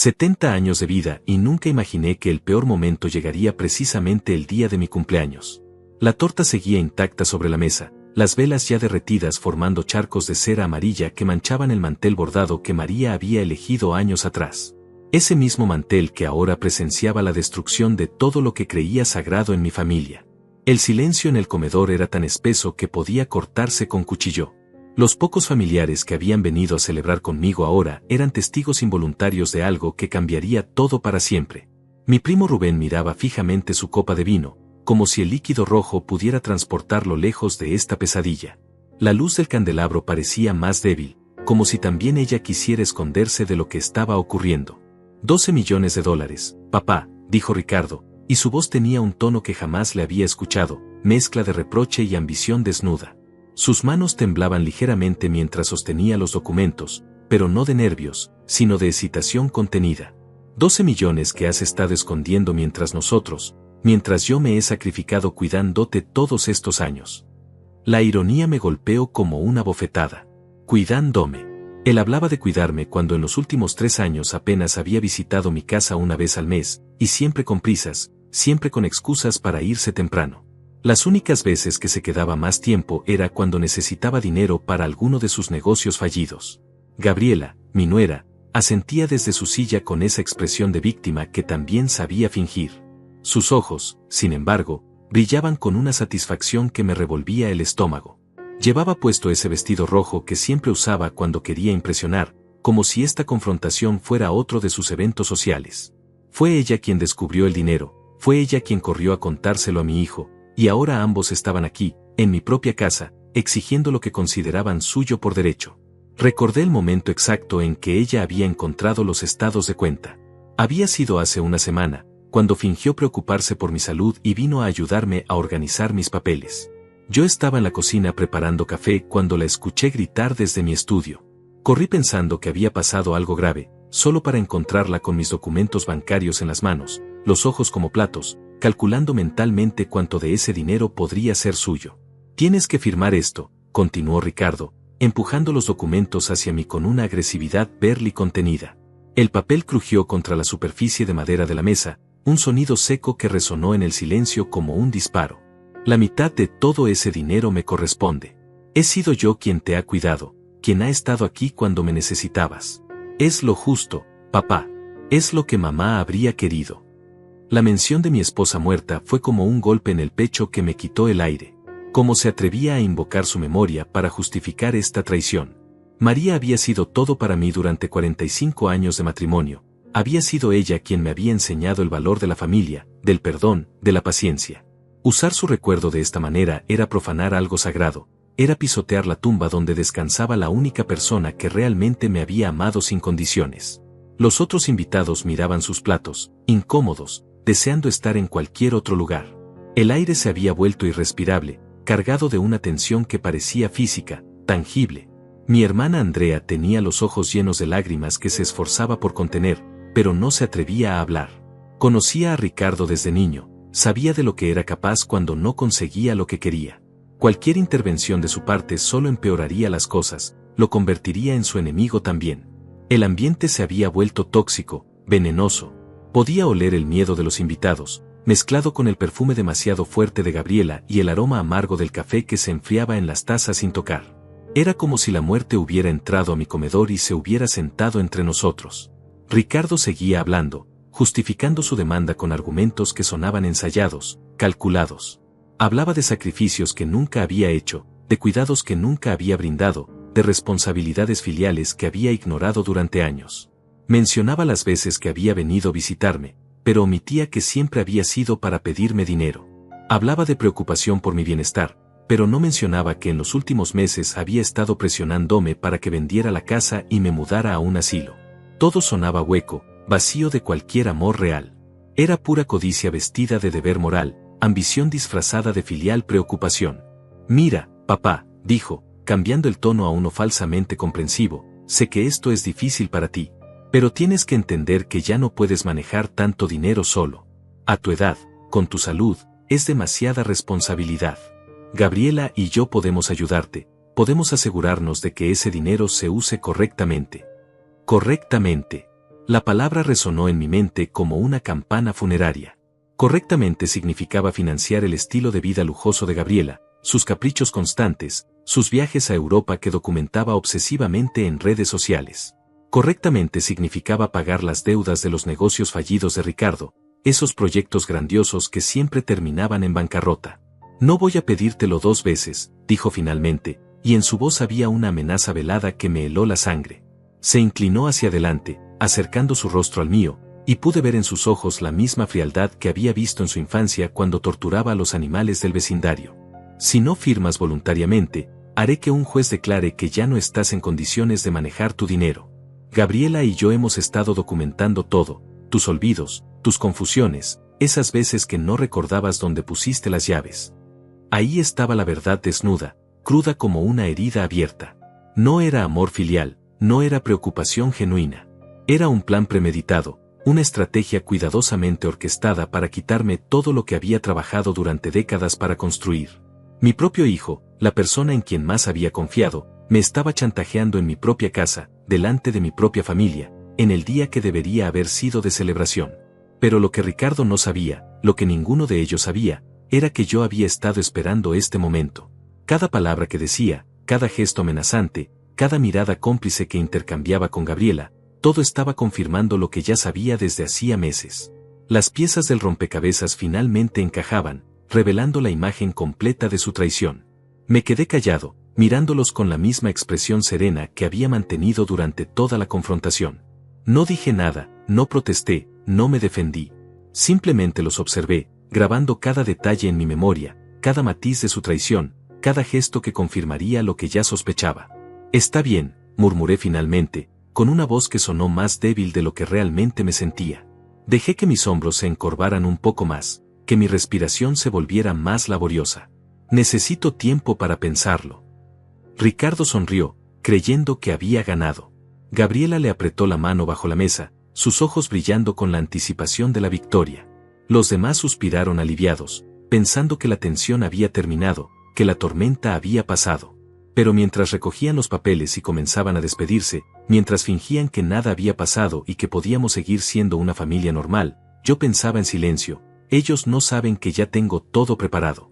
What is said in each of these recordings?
70 años de vida y nunca imaginé que el peor momento llegaría precisamente el día de mi cumpleaños. La torta seguía intacta sobre la mesa, las velas ya derretidas formando charcos de cera amarilla que manchaban el mantel bordado que María había elegido años atrás. Ese mismo mantel que ahora presenciaba la destrucción de todo lo que creía sagrado en mi familia. El silencio en el comedor era tan espeso que podía cortarse con cuchillo. Los pocos familiares que habían venido a celebrar conmigo ahora eran testigos involuntarios de algo que cambiaría todo para siempre. Mi primo Rubén miraba fijamente su copa de vino, como si el líquido rojo pudiera transportarlo lejos de esta pesadilla. La luz del candelabro parecía más débil, como si también ella quisiera esconderse de lo que estaba ocurriendo. $12 millones, papá, dijo Ricardo, y su voz tenía un tono que jamás le había escuchado, mezcla de reproche y ambición desnuda. Sus manos temblaban ligeramente mientras sostenía los documentos, pero no de nervios, sino de excitación contenida. 12 millones que has estado escondiendo mientras yo me he sacrificado cuidándote todos estos años. La ironía me golpeó como una bofetada. Cuidándome. Él hablaba de cuidarme cuando en los últimos 3 años apenas había visitado mi casa una vez al mes, y siempre con prisas, siempre con excusas para irse temprano. Las únicas veces que se quedaba más tiempo era cuando necesitaba dinero para alguno de sus negocios fallidos. Gabriela, mi nuera, asentía desde su silla con esa expresión de víctima que también sabía fingir. Sus ojos, sin embargo, brillaban con una satisfacción que me revolvía el estómago. Llevaba puesto ese vestido rojo que siempre usaba cuando quería impresionar, como si esta confrontación fuera otro de sus eventos sociales. Fue ella quien descubrió el dinero, fue ella quien corrió a contárselo a mi hijo, y ahora ambos estaban aquí, en mi propia casa, exigiendo lo que consideraban suyo por derecho. Recordé el momento exacto en que ella había encontrado los estados de cuenta. Había sido hace una semana, cuando fingió preocuparse por mi salud y vino a ayudarme a organizar mis papeles. Yo estaba en la cocina preparando café cuando la escuché gritar desde mi estudio. Corrí pensando que había pasado algo grave, solo para encontrarla con mis documentos bancarios en las manos, los ojos como platos, calculando mentalmente cuánto de ese dinero podría ser suyo. Tienes que firmar esto, continuó Ricardo, empujando los documentos hacia mí con una agresividad verla y contenida. El papel crujió contra la superficie de madera de la mesa, un sonido seco que resonó en el silencio como un disparo. La mitad de todo ese dinero me corresponde. He sido yo quien te ha cuidado, quien ha estado aquí cuando me necesitabas. Es lo justo, papá. Es lo que mamá habría querido. La mención de mi esposa muerta fue como un golpe en el pecho que me quitó el aire. ¿Cómo se atrevía a invocar su memoria para justificar esta traición? María había sido todo para mí durante 45 años de matrimonio. Había sido ella quien me había enseñado el valor de la familia, del perdón, de la paciencia. Usar su recuerdo de esta manera era profanar algo sagrado, era pisotear la tumba donde descansaba la única persona que realmente me había amado sin condiciones. Los otros invitados miraban sus platos, incómodos, deseando estar en cualquier otro lugar. El aire se había vuelto irrespirable, cargado de una tensión que parecía física, tangible. Mi hermana Andrea tenía los ojos llenos de lágrimas que se esforzaba por contener, pero no se atrevía a hablar. Conocía a Ricardo desde niño, sabía de lo que era capaz cuando no conseguía lo que quería. Cualquier intervención de su parte solo empeoraría las cosas, lo convertiría en su enemigo también. El ambiente se había vuelto tóxico, venenoso. Podía oler el miedo de los invitados, mezclado con el perfume demasiado fuerte de Gabriela y el aroma amargo del café que se enfriaba en las tazas sin tocar. Era como si la muerte hubiera entrado a mi comedor y se hubiera sentado entre nosotros. Ricardo seguía hablando, justificando su demanda con argumentos que sonaban ensayados, calculados. Hablaba de sacrificios que nunca había hecho, de cuidados que nunca había brindado, de responsabilidades filiales que había ignorado durante años. Mencionaba las veces que había venido a visitarme, pero omitía que siempre había sido para pedirme dinero. Hablaba de preocupación por mi bienestar, pero no mencionaba que en los últimos meses había estado presionándome para que vendiera la casa y me mudara a un asilo. Todo sonaba hueco, vacío de cualquier amor real. Era pura codicia vestida de deber moral, ambición disfrazada de filial preocupación. Mira, papá, dijo, cambiando el tono a uno falsamente comprensivo, sé que esto es difícil para ti. Pero tienes que entender que ya no puedes manejar tanto dinero solo. A tu edad, con tu salud, es demasiada responsabilidad. Gabriela y yo podemos ayudarte, podemos asegurarnos de que ese dinero se use correctamente. Correctamente. La palabra resonó en mi mente como una campana funeraria. Correctamente significaba financiar el estilo de vida lujoso de Gabriela, sus caprichos constantes, sus viajes a Europa que documentaba obsesivamente en redes sociales. Correctamente significaba pagar las deudas de los negocios fallidos de Ricardo, esos proyectos grandiosos que siempre terminaban en bancarrota. No voy a pedírtelo 2 veces, dijo finalmente, y en su voz había una amenaza velada que me heló la sangre. Se inclinó hacia adelante, acercando su rostro al mío, y pude ver en sus ojos la misma frialdad que había visto en su infancia cuando torturaba a los animales del vecindario. Si no firmas voluntariamente, haré que un juez declare que ya no estás en condiciones de manejar tu dinero. Gabriela y yo hemos estado documentando todo, tus olvidos, tus confusiones, esas veces que no recordabas dónde pusiste las llaves. Ahí estaba la verdad desnuda, cruda como una herida abierta. No era amor filial, no era preocupación genuina. Era un plan premeditado, una estrategia cuidadosamente orquestada para quitarme todo lo que había trabajado durante décadas para construir. Mi propio hijo, la persona en quien más había confiado, me estaba chantajeando en mi propia casa, delante de mi propia familia, en el día que debería haber sido de celebración. Pero lo que Ricardo no sabía, lo que ninguno de ellos sabía, era que yo había estado esperando este momento. Cada palabra que decía, cada gesto amenazante, cada mirada cómplice que intercambiaba con Gabriela, todo estaba confirmando lo que ya sabía desde hacía meses. Las piezas del rompecabezas finalmente encajaban, revelando la imagen completa de su traición. Me quedé callado, mirándolos con la misma expresión serena que había mantenido durante toda la confrontación. No dije nada, no protesté, no me defendí. Simplemente los observé, grabando cada detalle en mi memoria, cada matiz de su traición, cada gesto que confirmaría lo que ya sospechaba. Está bien, murmuré finalmente, con una voz que sonó más débil de lo que realmente me sentía. Dejé que mis hombros se encorvaran un poco más, que mi respiración se volviera más laboriosa. Necesito tiempo para pensarlo. Ricardo sonrió, creyendo que había ganado. Gabriela le apretó la mano bajo la mesa, sus ojos brillando con la anticipación de la victoria. Los demás suspiraron aliviados, pensando que la tensión había terminado, que la tormenta había pasado. Pero mientras recogían los papeles y comenzaban a despedirse, mientras fingían que nada había pasado y que podíamos seguir siendo una familia normal, yo pensaba en silencio, ellos no saben que ya tengo todo preparado.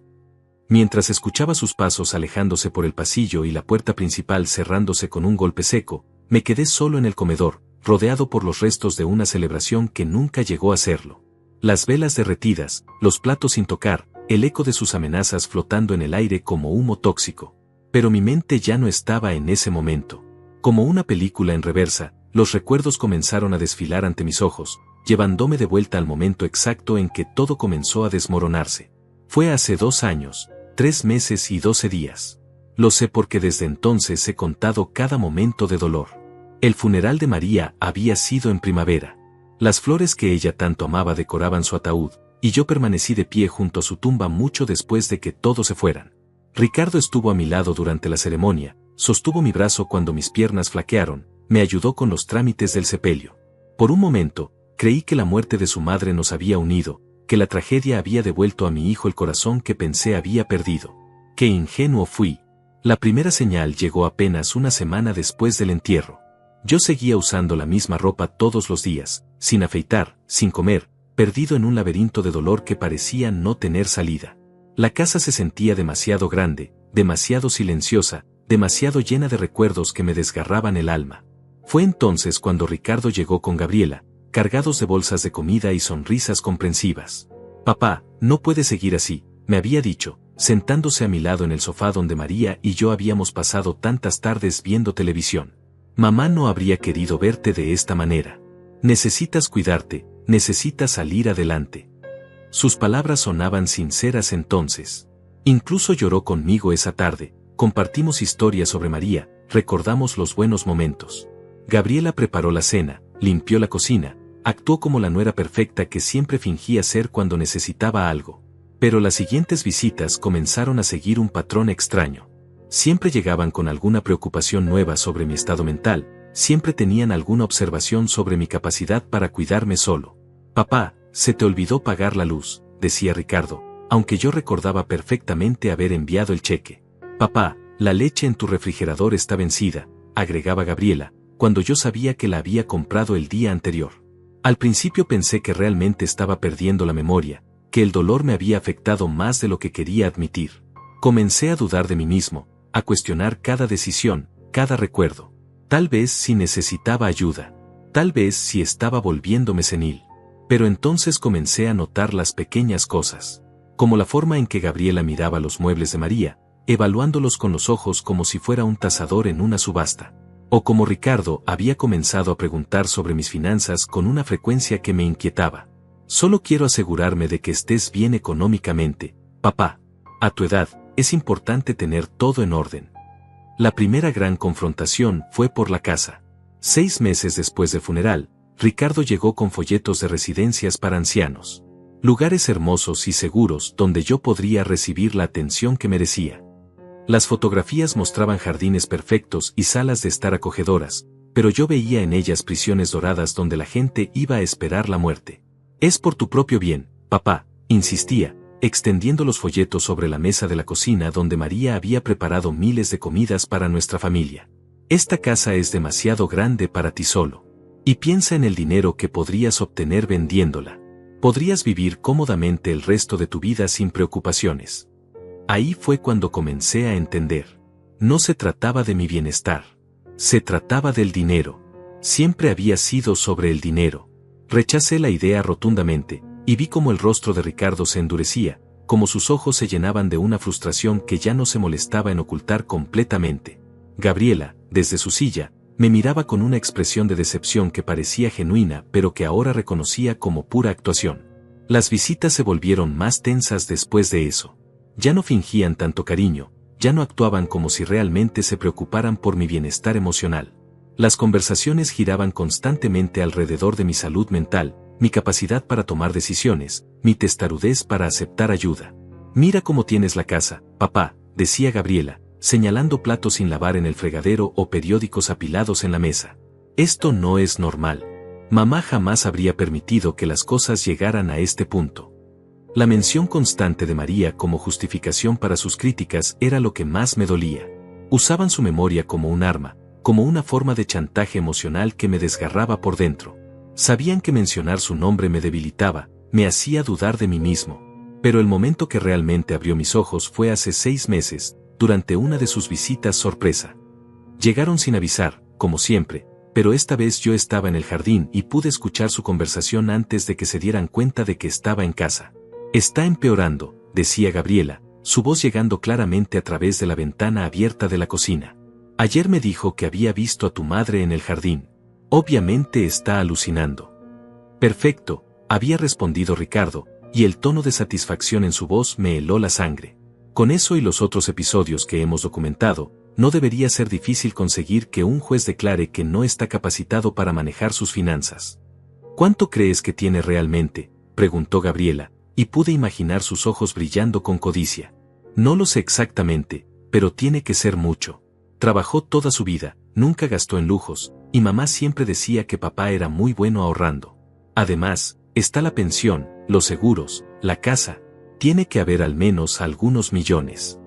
Mientras escuchaba sus pasos alejándose por el pasillo y la puerta principal cerrándose con un golpe seco, me quedé solo en el comedor, rodeado por los restos de una celebración que nunca llegó a serlo. Las velas derretidas, los platos sin tocar, el eco de sus amenazas flotando en el aire como humo tóxico. Pero mi mente ya no estaba en ese momento. Como una película en reversa, los recuerdos comenzaron a desfilar ante mis ojos, llevándome de vuelta al momento exacto en que todo comenzó a desmoronarse. Fue hace 2 años, 3 meses y 12 días. Lo sé porque desde entonces he contado cada momento de dolor. El funeral de María había sido en primavera. Las flores que ella tanto amaba decoraban su ataúd, y yo permanecí de pie junto a su tumba mucho después de que todos se fueran. Ricardo estuvo a mi lado durante la ceremonia, sostuvo mi brazo cuando mis piernas flaquearon, me ayudó con los trámites del sepelio. Por un momento, creí que la muerte de su madre nos había unido, que la tragedia había devuelto a mi hijo el corazón que pensé había perdido. ¡Qué ingenuo fui! La primera señal llegó apenas una semana después del entierro. Yo seguía usando la misma ropa todos los días, sin afeitar, sin comer, perdido en un laberinto de dolor que parecía no tener salida. La casa se sentía demasiado grande, demasiado silenciosa, demasiado llena de recuerdos que me desgarraban el alma. Fue entonces cuando Ricardo llegó con Gabriela, cargados de bolsas de comida y sonrisas comprensivas. «Papá, no puede seguir así», me había dicho, sentándose a mi lado en el sofá donde María y yo habíamos pasado tantas tardes viendo televisión. «Mamá no habría querido verte de esta manera. Necesitas cuidarte, necesitas salir adelante». Sus palabras sonaban sinceras entonces. Incluso lloró conmigo esa tarde, compartimos historias sobre María, recordamos los buenos momentos. Gabriela preparó la cena, limpió la cocina, actuó como la nuera perfecta que siempre fingía ser cuando necesitaba algo. Pero las siguientes visitas comenzaron a seguir un patrón extraño. Siempre llegaban con alguna preocupación nueva sobre mi estado mental, siempre tenían alguna observación sobre mi capacidad para cuidarme solo. «Papá, se te olvidó pagar la luz», decía Ricardo, aunque yo recordaba perfectamente haber enviado el cheque. «Papá, la leche en tu refrigerador está vencida», agregaba Gabriela, cuando yo sabía que la había comprado el día anterior. Al principio pensé que realmente estaba perdiendo la memoria, que el dolor me había afectado más de lo que quería admitir. Comencé a dudar de mí mismo, a cuestionar cada decisión, cada recuerdo. Tal vez si necesitaba ayuda, tal vez si estaba volviéndome senil. Pero entonces comencé a notar las pequeñas cosas, como la forma en que Gabriela miraba los muebles de María, evaluándolos con los ojos como si fuera un tasador en una subasta. O como Ricardo había comenzado a preguntar sobre mis finanzas con una frecuencia que me inquietaba. Solo quiero asegurarme de que estés bien económicamente, papá. A tu edad, es importante tener todo en orden. La primera gran confrontación fue por la casa. 6 meses después del funeral, Ricardo llegó con folletos de residencias para ancianos. Lugares hermosos y seguros donde yo podría recibir la atención que merecía. Las fotografías mostraban jardines perfectos y salas de estar acogedoras, pero yo veía en ellas prisiones doradas donde la gente iba a esperar la muerte. Es por tu propio bien, papá, insistía, extendiendo los folletos sobre la mesa de la cocina donde María había preparado miles de comidas para nuestra familia. Esta casa es demasiado grande para ti solo. Y piensa en el dinero que podrías obtener vendiéndola. Podrías vivir cómodamente el resto de tu vida sin preocupaciones. Ahí fue cuando comencé a entender. No se trataba de mi bienestar. Se trataba del dinero. Siempre había sido sobre el dinero. Rechacé la idea rotundamente, y vi cómo el rostro de Ricardo se endurecía, como sus ojos se llenaban de una frustración que ya no se molestaba en ocultar completamente. Gabriela, desde su silla, me miraba con una expresión de decepción que parecía genuina pero que ahora reconocía como pura actuación. Las visitas se volvieron más tensas después de eso. Ya no fingían tanto cariño, ya no actuaban como si realmente se preocuparan por mi bienestar emocional. Las conversaciones giraban constantemente alrededor de mi salud mental, mi capacidad para tomar decisiones, mi testarudez para aceptar ayuda. Mira cómo tienes la casa, papá, decía Gabriela, señalando platos sin lavar en el fregadero o periódicos apilados en la mesa. Esto no es normal. Mamá jamás habría permitido que las cosas llegaran a este punto. La mención constante de María como justificación para sus críticas era lo que más me dolía. Usaban su memoria como un arma, como una forma de chantaje emocional que me desgarraba por dentro. Sabían que mencionar su nombre me debilitaba, me hacía dudar de mí mismo. Pero el momento que realmente abrió mis ojos fue hace 6 meses, durante una de sus visitas sorpresa. Llegaron sin avisar, como siempre, pero esta vez yo estaba en el jardín y pude escuchar su conversación antes de que se dieran cuenta de que estaba en casa. Está empeorando, decía Gabriela, su voz llegando claramente a través de la ventana abierta de la cocina. Ayer me dijo que había visto a tu madre en el jardín. Obviamente está alucinando. Perfecto, había respondido Ricardo, y el tono de satisfacción en su voz me heló la sangre. Con eso y los otros episodios que hemos documentado, no debería ser difícil conseguir que un juez declare que no está capacitado para manejar sus finanzas. ¿Cuánto crees que tiene realmente?, preguntó Gabriela, y pude imaginar sus ojos brillando con codicia. No lo sé exactamente, pero tiene que ser mucho. Trabajó toda su vida, nunca gastó en lujos, y mamá siempre decía que papá era muy bueno ahorrando. Además, está la pensión, los seguros, la casa. Tiene que haber al menos algunos millones.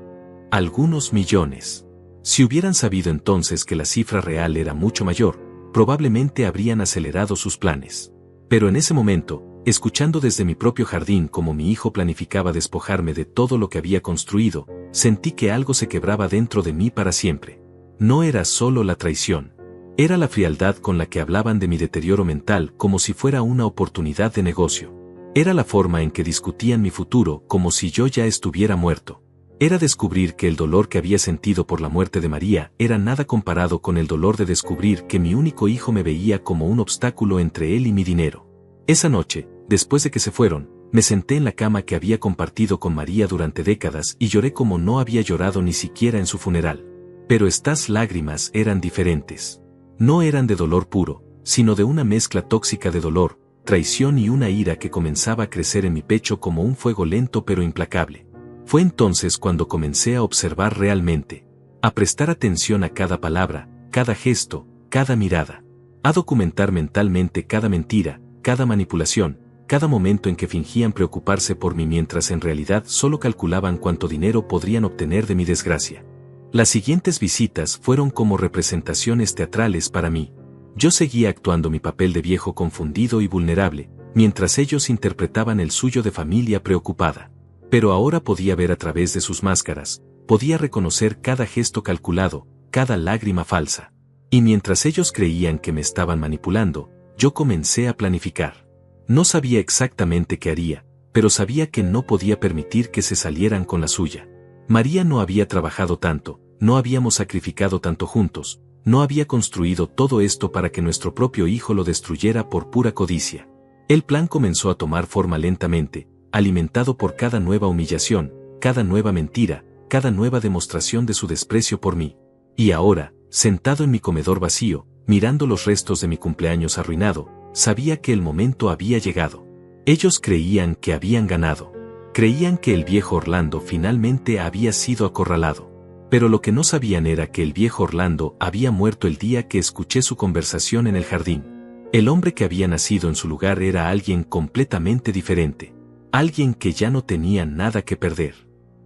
Algunos millones. Si hubieran sabido entonces que la cifra real era mucho mayor, probablemente habrían acelerado sus planes. Pero en ese momento, escuchando desde mi propio jardín cómo mi hijo planificaba despojarme de todo lo que había construido, sentí que algo se quebraba dentro de mí para siempre. No era solo la traición. Era la frialdad con la que hablaban de mi deterioro mental como si fuera una oportunidad de negocio. Era la forma en que discutían mi futuro como si yo ya estuviera muerto. Era descubrir que el dolor que había sentido por la muerte de María era nada comparado con el dolor de descubrir que mi único hijo me veía como un obstáculo entre él y mi dinero. Esa noche, después de que se fueron, me senté en la cama que había compartido con María durante décadas y lloré como no había llorado ni siquiera en su funeral. Pero estas lágrimas eran diferentes. No eran de dolor puro, sino de una mezcla tóxica de dolor, traición y una ira que comenzaba a crecer en mi pecho como un fuego lento pero implacable. Fue entonces cuando comencé a observar realmente, a prestar atención a cada palabra, cada gesto, cada mirada, a documentar mentalmente cada mentira, cada manipulación, cada momento en que fingían preocuparse por mí mientras en realidad solo calculaban cuánto dinero podrían obtener de mi desgracia. Las siguientes visitas fueron como representaciones teatrales para mí. Yo seguía actuando mi papel de viejo confundido y vulnerable, mientras ellos interpretaban el suyo de familia preocupada. Pero ahora podía ver a través de sus máscaras, podía reconocer cada gesto calculado, cada lágrima falsa. Y mientras ellos creían que me estaban manipulando, yo comencé a planificar. No sabía exactamente qué haría, pero sabía que no podía permitir que se salieran con la suya. María no había trabajado tanto, no habíamos sacrificado tanto juntos, no había construido todo esto para que nuestro propio hijo lo destruyera por pura codicia. El plan comenzó a tomar forma lentamente, alimentado por cada nueva humillación, cada nueva mentira, cada nueva demostración de su desprecio por mí. Y ahora, sentado en mi comedor vacío, mirando los restos de mi cumpleaños arruinado, sabía que el momento había llegado. Ellos creían que habían ganado. Creían que el viejo Orlando finalmente había sido acorralado. Pero lo que no sabían era que el viejo Orlando había muerto el día que escuché su conversación en el jardín. El hombre que había nacido en su lugar era alguien completamente diferente. Alguien que ya no tenía nada que perder.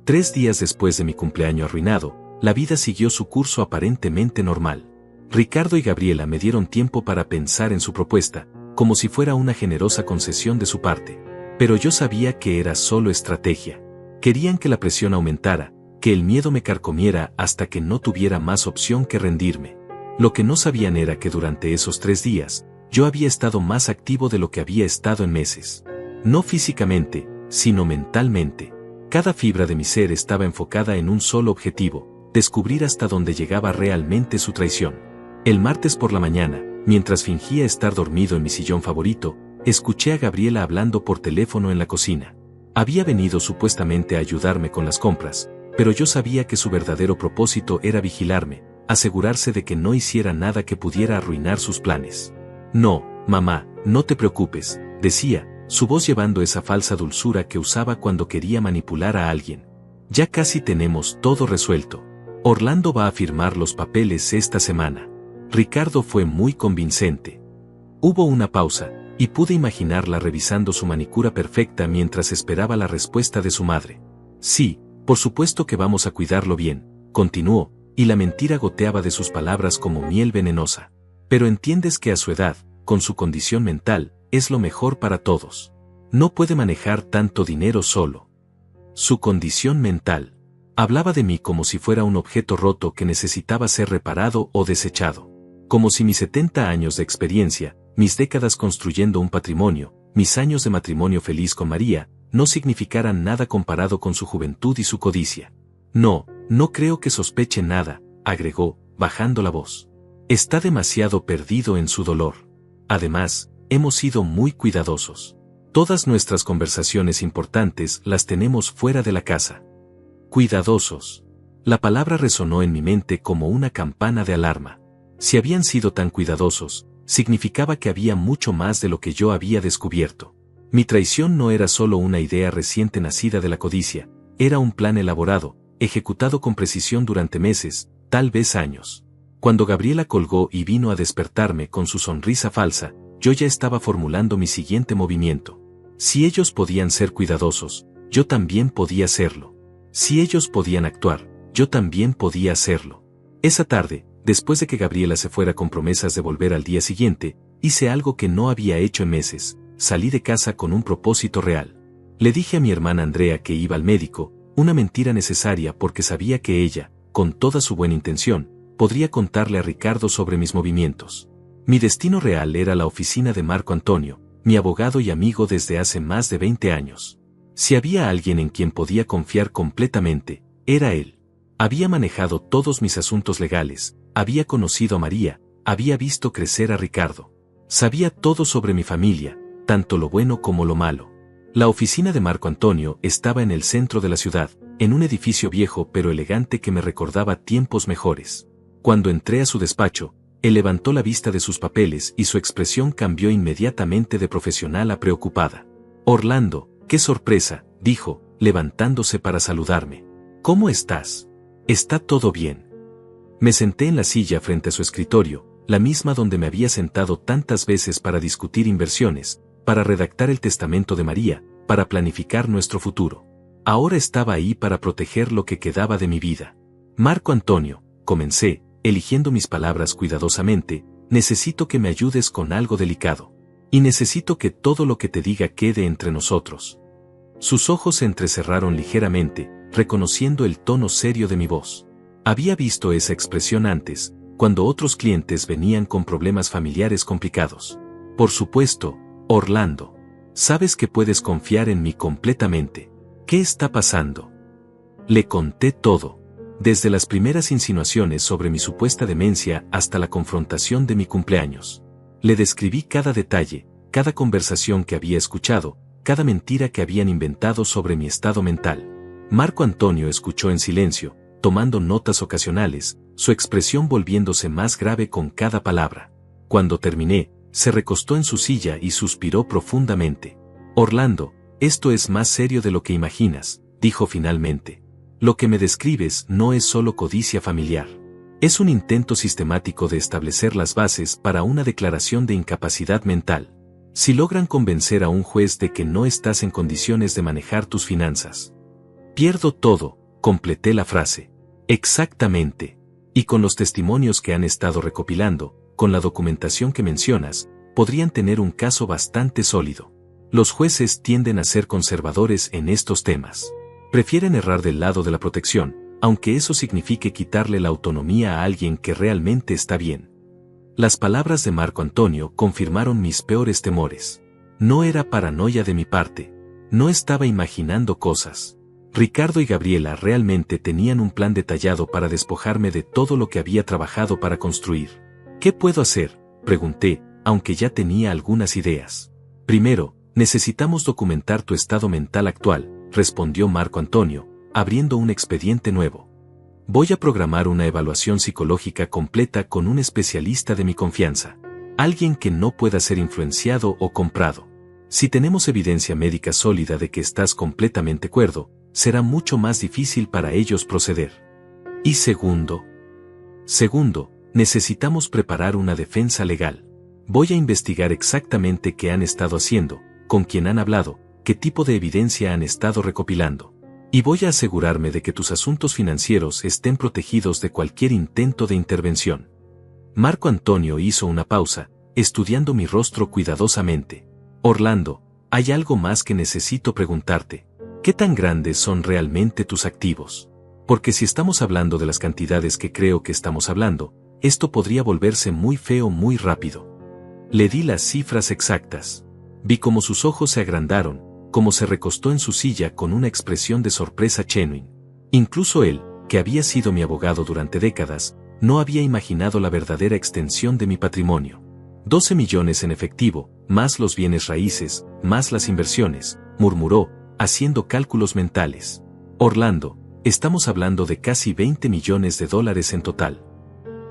3 días después de mi cumpleaños arruinado, la vida siguió su curso aparentemente normal. Ricardo y Gabriela me dieron tiempo para pensar en su propuesta, como si fuera una generosa concesión de su parte. Pero yo sabía que era solo estrategia. Querían que la presión aumentara, que el miedo me carcomiera hasta que no tuviera más opción que rendirme. Lo que no sabían era que durante esos 3 días, yo había estado más activo de lo que había estado en meses. No físicamente, sino mentalmente. Cada fibra de mi ser estaba enfocada en un solo objetivo, descubrir hasta dónde llegaba realmente su traición. El martes por la mañana, mientras fingía estar dormido en mi sillón favorito, escuché a Gabriela hablando por teléfono en la cocina. Había venido supuestamente a ayudarme con las compras, pero yo sabía que su verdadero propósito era vigilarme, asegurarse de que no hiciera nada que pudiera arruinar sus planes. No, mamá, no te preocupes, decía, su voz llevando esa falsa dulzura que usaba cuando quería manipular a alguien. Ya casi tenemos todo resuelto. Orlando va a firmar los papeles esta semana. Ricardo fue muy convincente. Hubo una pausa, y pude imaginarla revisando su manicura perfecta mientras esperaba la respuesta de su madre. Sí, por supuesto que vamos a cuidarlo bien, continuó, y la mentira goteaba de sus palabras como miel venenosa. Pero entiendes que a su edad, con su condición mental, es lo mejor para todos. No puede manejar tanto dinero solo. Su condición mental. Hablaba de mí como si fuera un objeto roto que necesitaba ser reparado o desechado. Como si mis 70 años de experiencia, mis décadas construyendo un patrimonio, mis años de matrimonio feliz con María, no significaran nada comparado con su juventud y su codicia. No, no creo que sospeche nada, agregó, bajando la voz. Está demasiado perdido en su dolor. Además, hemos sido muy cuidadosos. Todas nuestras conversaciones importantes las tenemos fuera de la casa. Cuidadosos. La palabra resonó en mi mente como una campana de alarma. Si habían sido tan cuidadosos, significaba que había mucho más de lo que yo había descubierto. Mi traición no era solo una idea reciente nacida de la codicia, era un plan elaborado, ejecutado con precisión durante meses, tal vez años. Cuando Gabriela colgó y vino a despertarme con su sonrisa falsa, yo ya estaba formulando mi siguiente movimiento. Si ellos podían ser cuidadosos, yo también podía serlo. Si ellos podían actuar, yo también podía hacerlo. Esa tarde, después de que Gabriela se fuera con promesas de volver al día siguiente, hice algo que no había hecho en meses, salí de casa con un propósito real. Le dije a mi hermana Andrea que iba al médico, una mentira necesaria porque sabía que ella, con toda su buena intención, podría contarle a Ricardo sobre mis movimientos. Mi destino real era la oficina de Marco Antonio, mi abogado y amigo desde hace más de 20 años. Si había alguien en quien podía confiar completamente, era él. Había manejado todos mis asuntos legales, había conocido a María, había visto crecer a Ricardo. Sabía todo sobre mi familia, tanto lo bueno como lo malo. La oficina de Marco Antonio estaba en el centro de la ciudad, en un edificio viejo pero elegante que me recordaba tiempos mejores. Cuando entré a su despacho, él levantó la vista de sus papeles y su expresión cambió inmediatamente de profesional a preocupada. Orlando, qué sorpresa, dijo, levantándose para saludarme. ¿Cómo estás? ¿Está todo bien? Me senté en la silla frente a su escritorio, la misma donde me había sentado tantas veces para discutir inversiones, para redactar el testamento de María, para planificar nuestro futuro. Ahora estaba ahí para proteger lo que quedaba de mi vida. Marco Antonio, comencé, eligiendo mis palabras cuidadosamente, necesito que me ayudes con algo delicado. Y necesito que todo lo que te diga quede entre nosotros. Sus ojos se entrecerraron ligeramente, reconociendo el tono serio de mi voz. Había visto esa expresión antes, cuando otros clientes venían con problemas familiares complicados. Por supuesto, Orlando. Sabes que puedes confiar en mí completamente. ¿Qué está pasando? Le conté todo. Desde las primeras insinuaciones sobre mi supuesta demencia hasta la confrontación de mi cumpleaños. Le describí cada detalle, cada conversación que había escuchado, cada mentira que habían inventado sobre mi estado mental. Marco Antonio escuchó en silencio, tomando notas ocasionales, su expresión volviéndose más grave con cada palabra. Cuando terminé, se recostó en su silla y suspiró profundamente. Orlando, esto es más serio de lo que imaginas, dijo finalmente. Lo que me describes no es solo codicia familiar. Es un intento sistemático de establecer las bases para una declaración de incapacidad mental. Si logran convencer a un juez de que no estás en condiciones de manejar tus finanzas. Pierdo todo, completé la frase. Exactamente. Y con los testimonios que han estado recopilando, con la documentación que mencionas, podrían tener un caso bastante sólido. Los jueces tienden a ser conservadores en estos temas. Prefieren errar del lado de la protección, aunque eso signifique quitarle la autonomía a alguien que realmente está bien. Las palabras de Marco Antonio confirmaron mis peores temores. No era paranoia de mi parte. No estaba imaginando cosas. Ricardo y Gabriela realmente tenían un plan detallado para despojarme de todo lo que había trabajado para construir. ¿Qué puedo hacer?, pregunté, aunque ya tenía algunas ideas. Primero, necesitamos documentar tu estado mental actual, respondió Marco Antonio, abriendo un expediente nuevo. Voy a programar una evaluación psicológica completa con un especialista de mi confianza. Alguien que no pueda ser influenciado o comprado. Si tenemos evidencia médica sólida de que estás completamente cuerdo, será mucho más difícil para ellos proceder. Y segundo, necesitamos preparar una defensa legal. Voy a investigar exactamente qué han estado haciendo, con quién han hablado, qué tipo de evidencia han estado recopilando. Y voy a asegurarme de que tus asuntos financieros estén protegidos de cualquier intento de intervención. Marco Antonio hizo una pausa, estudiando mi rostro cuidadosamente. Orlando, hay algo más que necesito preguntarte. ¿Qué tan grandes son realmente tus activos? Porque si estamos hablando de las cantidades que creo que estamos hablando, esto podría volverse muy feo muy rápido. Le di las cifras exactas. Vi cómo sus ojos se agrandaron, cómo se recostó en su silla con una expresión de sorpresa genuine. Incluso él, que había sido mi abogado durante décadas, no había imaginado la verdadera extensión de mi patrimonio. 12 millones en efectivo, más los bienes raíces, más las inversiones, murmuró, haciendo cálculos mentales. Orlando, estamos hablando de casi 20 millones de dólares en total.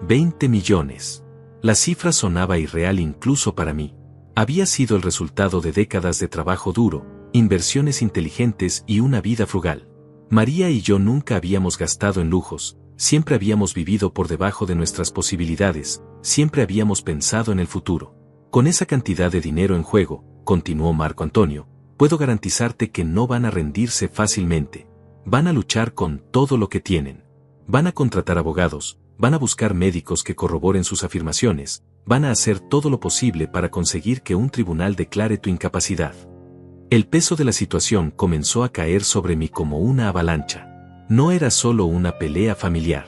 20 millones. La cifra sonaba irreal incluso para mí. Había sido el resultado de décadas de trabajo duro, inversiones inteligentes y una vida frugal. María y yo nunca habíamos gastado en lujos, siempre habíamos vivido por debajo de nuestras posibilidades, siempre habíamos pensado en el futuro. Con esa cantidad de dinero en juego, continuó Marco Antonio, puedo garantizarte que no van a rendirse fácilmente. Van a luchar con todo lo que tienen. Van a contratar abogados, van a buscar médicos que corroboren sus afirmaciones, van a hacer todo lo posible para conseguir que un tribunal declare tu incapacidad. El peso de la situación comenzó a caer sobre mí como una avalancha. No era solo una pelea familiar.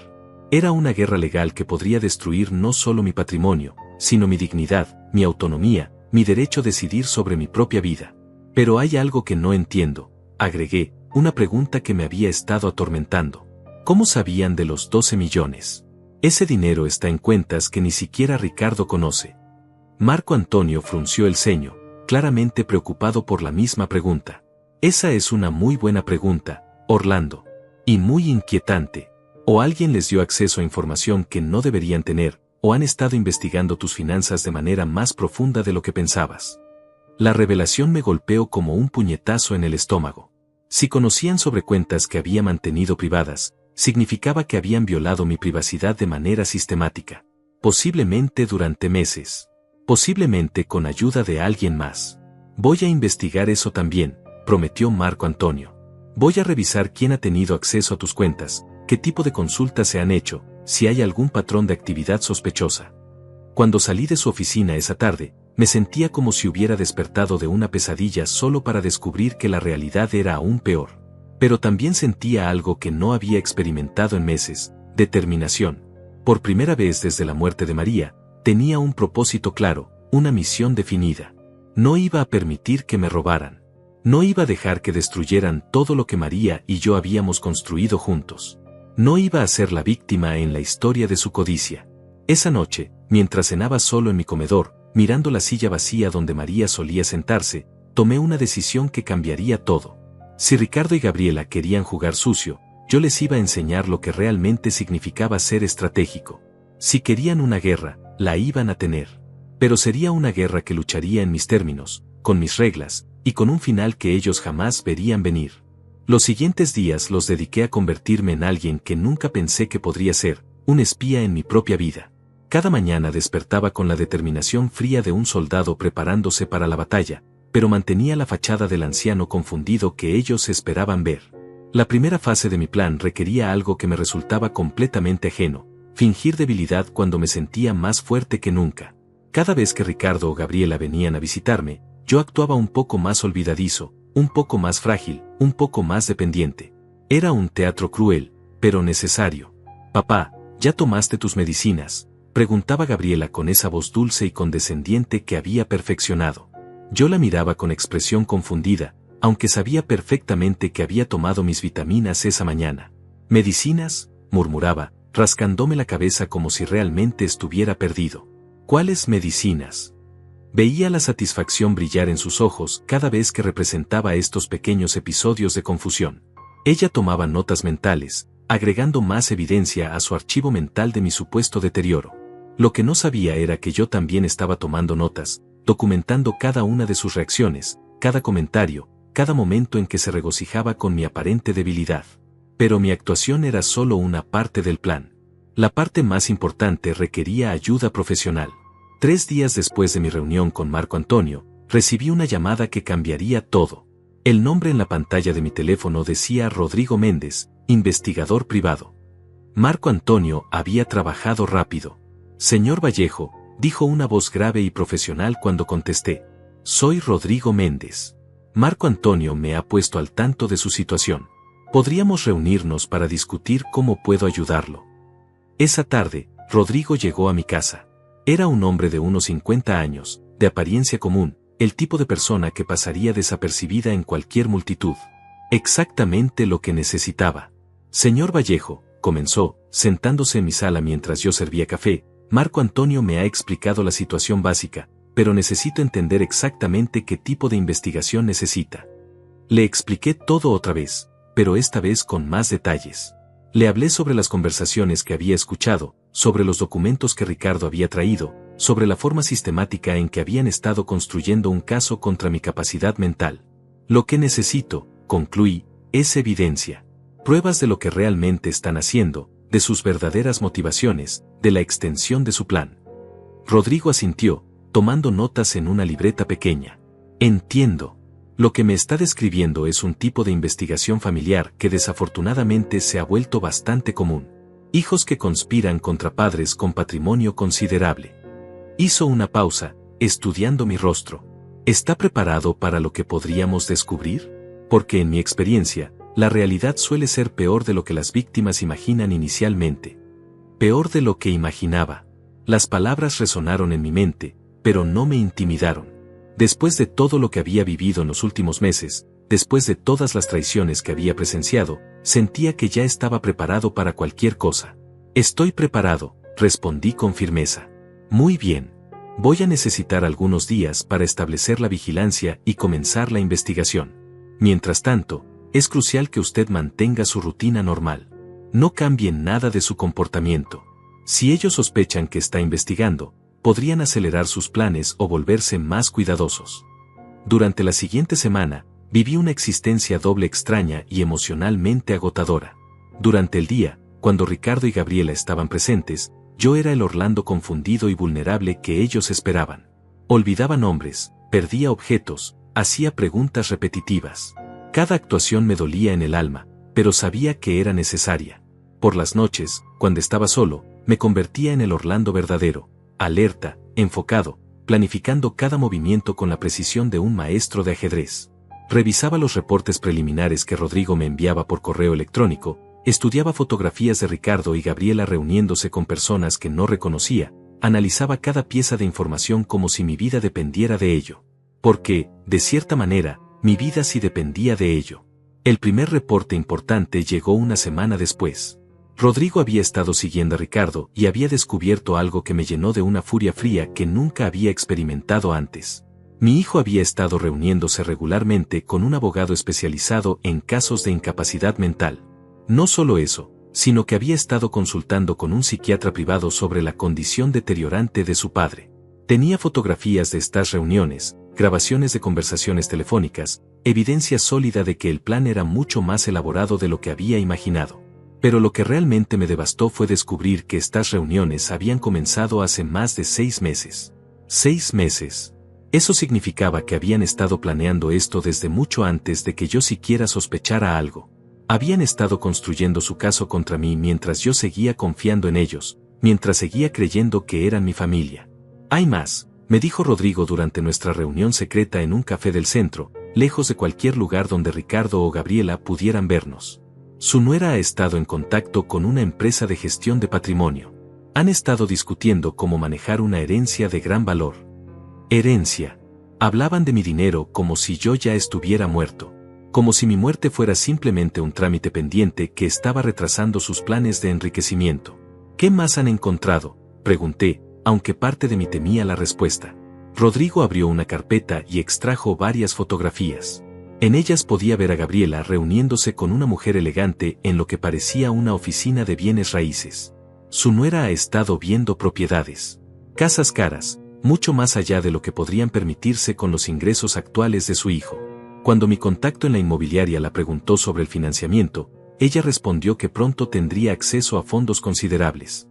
Era una guerra legal que podría destruir no solo mi patrimonio, sino mi dignidad, mi autonomía, mi derecho a decidir sobre mi propia vida. Pero hay algo que no entiendo, agregué, una pregunta que me había estado atormentando. ¿Cómo sabían de los 12 millones? Ese dinero está en cuentas que ni siquiera Ricardo conoce. Marco Antonio frunció el ceño, claramente preocupado por la misma pregunta. Esa es una muy buena pregunta, Orlando. Y muy inquietante. O alguien les dio acceso a información que no deberían tener, o han estado investigando tus finanzas de manera más profunda de lo que pensabas. La revelación me golpeó como un puñetazo en el estómago. Si conocían sobre cuentas que había mantenido privadas, significaba que habían violado mi privacidad de manera sistemática. Posiblemente durante meses. Posiblemente con ayuda de alguien más. Voy a investigar eso también, prometió Marco Antonio. Voy a revisar quién ha tenido acceso a tus cuentas, qué tipo de consultas se han hecho, si hay algún patrón de actividad sospechosa. Cuando salí de su oficina esa tarde, me sentía como si hubiera despertado de una pesadilla solo para descubrir que la realidad era aún peor. Pero también sentía algo que no había experimentado en meses: determinación. Por primera vez desde la muerte de María, tenía un propósito claro, una misión definida. No iba a permitir que me robaran. No iba a dejar que destruyeran todo lo que María y yo habíamos construido juntos. No iba a ser la víctima en la historia de su codicia. Esa noche, mientras cenaba solo en mi comedor, mirando la silla vacía donde María solía sentarse, tomé una decisión que cambiaría todo. Si Ricardo y Gabriela querían jugar sucio, yo les iba a enseñar lo que realmente significaba ser estratégico. Si querían una guerra, la iban a tener. Pero sería una guerra que lucharía en mis términos, con mis reglas, y con un final que ellos jamás verían venir. Los siguientes días los dediqué a convertirme en alguien que nunca pensé que podría ser, un espía en mi propia vida. Cada mañana despertaba con la determinación fría de un soldado preparándose para la batalla, pero mantenía la fachada del anciano confundido que ellos esperaban ver. La primera fase de mi plan requería algo que me resultaba completamente ajeno: fingir debilidad cuando me sentía más fuerte que nunca. Cada vez que Ricardo o Gabriela venían a visitarme, yo actuaba un poco más olvidadizo, un poco más frágil, un poco más dependiente. Era un teatro cruel, pero necesario. «Papá, ¿ya tomaste tus medicinas?», preguntaba Gabriela con esa voz dulce y condescendiente que había perfeccionado. Yo la miraba con expresión confundida, aunque sabía perfectamente que había tomado mis vitaminas esa mañana. «¿Medicinas?», murmuraba, rascándome la cabeza como si realmente estuviera perdido. «¿Cuáles medicinas?». Veía la satisfacción brillar en sus ojos cada vez que representaba estos pequeños episodios de confusión. Ella tomaba notas mentales, agregando más evidencia a su archivo mental de mi supuesto deterioro. Lo que no sabía era que yo también estaba tomando notas, documentando cada una de sus reacciones, cada comentario, cada momento en que se regocijaba con mi aparente debilidad. Pero mi actuación era solo una parte del plan. La parte más importante requería ayuda profesional. 3 días después de mi reunión con Marco Antonio, recibí una llamada que cambiaría todo. El nombre en la pantalla de mi teléfono decía Rodrigo Méndez, investigador privado. Marco Antonio había trabajado rápido. «Señor Vallejo», dijo una voz grave y profesional cuando contesté. «Soy Rodrigo Méndez. Marco Antonio me ha puesto al tanto de su situación. Podríamos reunirnos para discutir cómo puedo ayudarlo». Esa tarde, Rodrigo llegó a mi casa. Era un hombre de unos 50 años, de apariencia común, el tipo de persona que pasaría desapercibida en cualquier multitud. Exactamente lo que necesitaba. «Señor Vallejo», comenzó, sentándose en mi sala mientras yo servía café, «Marco Antonio me ha explicado la situación básica, pero necesito entender exactamente qué tipo de investigación necesita». Le expliqué todo otra vez, pero esta vez con más detalles. Le hablé sobre las conversaciones que había escuchado, sobre los documentos que Ricardo había traído, sobre la forma sistemática en que habían estado construyendo un caso contra mi capacidad mental. «Lo que necesito», concluí, «es evidencia. Pruebas de lo que realmente están haciendo, de sus verdaderas motivaciones, de la extensión de su plan». Rodrigo asintió, tomando notas en una libreta pequeña. «Entiendo. Lo que me está describiendo es un tipo de investigación familiar que desafortunadamente se ha vuelto bastante común. Hijos que conspiran contra padres con patrimonio considerable». Hizo una pausa, estudiando mi rostro. «¿Está preparado para lo que podríamos descubrir? Porque en mi experiencia, la realidad suele ser peor de lo que las víctimas imaginan inicialmente». Peor de lo que imaginaba. Las palabras resonaron en mi mente, pero no me intimidaron. Después de todo lo que había vivido en los últimos meses, después de todas las traiciones que había presenciado, sentía que ya estaba preparado para cualquier cosa. «Estoy preparado», respondí con firmeza. «Muy bien. Voy a necesitar algunos días para establecer la vigilancia y comenzar la investigación. Mientras tanto, es crucial que usted mantenga su rutina normal. No cambie nada de su comportamiento. Si ellos sospechan que está investigando, podrían acelerar sus planes o volverse más cuidadosos». Durante la siguiente semana, viví una existencia doble extraña y emocionalmente agotadora. Durante el día, cuando Ricardo y Gabriela estaban presentes, yo era el Orlando confundido y vulnerable que ellos esperaban. Olvidaba nombres, perdía objetos, hacía preguntas repetitivas. Cada actuación me dolía en el alma, pero sabía que era necesaria. Por las noches, cuando estaba solo, me convertía en el Orlando verdadero, alerta, enfocado, planificando cada movimiento con la precisión de un maestro de ajedrez. Revisaba los reportes preliminares que Rodrigo me enviaba por correo electrónico, estudiaba fotografías de Ricardo y Gabriela reuniéndose con personas que no reconocía, analizaba cada pieza de información como si mi vida dependiera de ello. Porque, de cierta manera, mi vida sí dependía de ello. El primer reporte importante llegó una semana después. Rodrigo había estado siguiendo a Ricardo y había descubierto algo que me llenó de una furia fría que nunca había experimentado antes. Mi hijo había estado reuniéndose regularmente con un abogado especializado en casos de incapacidad mental. No solo eso, sino que había estado consultando con un psiquiatra privado sobre la condición deteriorante de su padre. Tenía fotografías de estas reuniones, grabaciones de conversaciones telefónicas, evidencia sólida de que el plan era mucho más elaborado de lo que había imaginado. Pero lo que realmente me devastó fue descubrir que estas reuniones habían comenzado hace más de 6 meses. 6 meses. Eso significaba que habían estado planeando esto desde mucho antes de que yo siquiera sospechara algo. Habían estado construyendo su caso contra mí mientras yo seguía confiando en ellos, mientras seguía creyendo que eran mi familia. Hay más, me dijo Rodrigo durante nuestra reunión secreta en un café del centro, lejos de cualquier lugar donde Ricardo o Gabriela pudieran vernos. Su nuera ha estado en contacto con una empresa de gestión de patrimonio. Han estado discutiendo cómo manejar una herencia de gran valor. Herencia. Hablaban de mi dinero como si yo ya estuviera muerto. Como si mi muerte fuera simplemente un trámite pendiente que estaba retrasando sus planes de enriquecimiento. ¿Qué más han encontrado?, pregunté, aunque parte de mí temía la respuesta. Rodrigo abrió una carpeta y extrajo varias fotografías. En ellas podía ver a Gabriela reuniéndose con una mujer elegante en lo que parecía una oficina de bienes raíces. Su nuera ha estado viendo propiedades. Casas caras, mucho más allá de lo que podrían permitirse con los ingresos actuales de su hijo. Cuando mi contacto en la inmobiliaria la preguntó sobre el financiamiento, ella respondió que pronto tendría acceso a fondos considerables.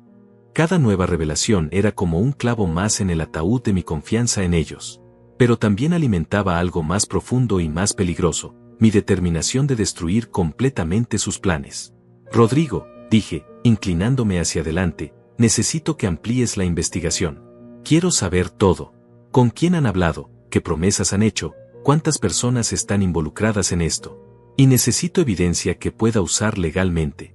Cada nueva revelación era como un clavo más en el ataúd de mi confianza en ellos. Pero también alimentaba algo más profundo y más peligroso, mi determinación de destruir completamente sus planes. Rodrigo, dije, inclinándome hacia adelante, necesito que amplíes la investigación. Quiero saber todo. ¿Con quién han hablado? ¿Qué promesas han hecho? ¿Cuántas personas están involucradas en esto? Y necesito evidencia que pueda usar legalmente.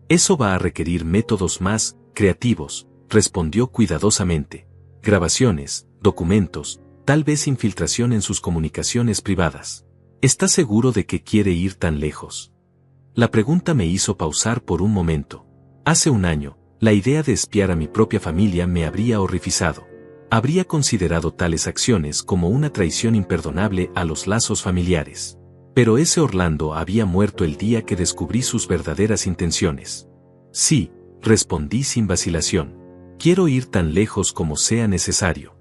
Eso va a requerir métodos más creativos, respondió cuidadosamente. Grabaciones, documentos, tal vez infiltración en sus comunicaciones privadas. ¿Estás seguro de que quiere ir tan lejos? La pregunta me hizo pausar por un momento. Hace un año, la idea de espiar a mi propia familia me habría horrorizado. Habría considerado tales acciones como una traición imperdonable a los lazos familiares. Pero ese Orlando había muerto el día que descubrí sus verdaderas intenciones. Sí, respondí sin vacilación. Quiero ir tan lejos como sea necesario.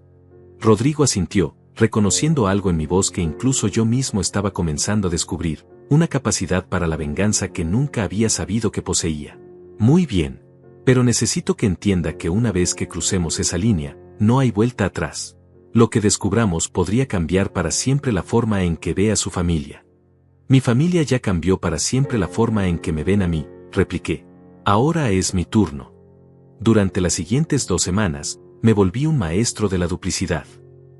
Rodrigo asintió, reconociendo algo en mi voz que incluso yo mismo estaba comenzando a descubrir, una capacidad para la venganza que nunca había sabido que poseía. Muy bien. Pero necesito que entienda que una vez que crucemos esa línea, no hay vuelta atrás. Lo que descubramos podría cambiar para siempre la forma en que ve a su familia. Mi familia ya cambió para siempre la forma en que me ven a mí, repliqué. Ahora es mi turno. Durante las siguientes 2 semanas, me volví un maestro de la duplicidad.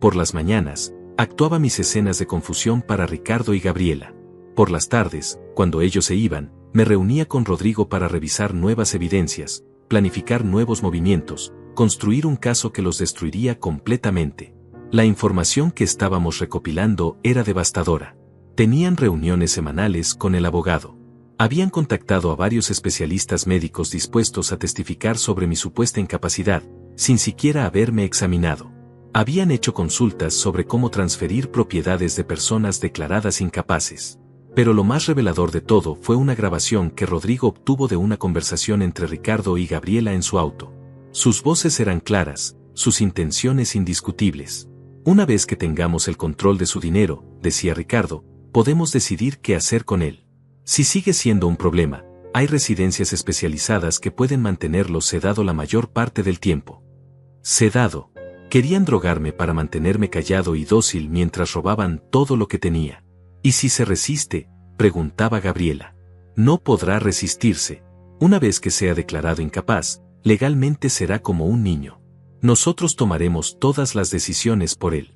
Por las mañanas, actuaba mis escenas de confusión para Ricardo y Gabriela. Por las tardes, cuando ellos se iban, me reunía con Rodrigo para revisar nuevas evidencias, planificar nuevos movimientos, construir un caso que los destruiría completamente. La información que estábamos recopilando era devastadora. Tenían reuniones semanales con el abogado. Habían contactado a varios especialistas médicos dispuestos a testificar sobre mi supuesta incapacidad, sin siquiera haberme examinado. Habían hecho consultas sobre cómo transferir propiedades de personas declaradas incapaces. Pero lo más revelador de todo fue una grabación que Rodrigo obtuvo de una conversación entre Ricardo y Gabriela en su auto. Sus voces eran claras, sus intenciones indiscutibles. Una vez que tengamos el control de su dinero, decía Ricardo, podemos decidir qué hacer con él. Si sigue siendo un problema, hay residencias especializadas que pueden mantenerlo sedado la mayor parte del tiempo. Sedado. Querían drogarme para mantenerme callado y dócil mientras robaban todo lo que tenía. ¿Y si se resiste?, preguntaba Gabriela. No podrá resistirse. Una vez que sea declarado incapaz, legalmente será como un niño. Nosotros tomaremos todas las decisiones por él.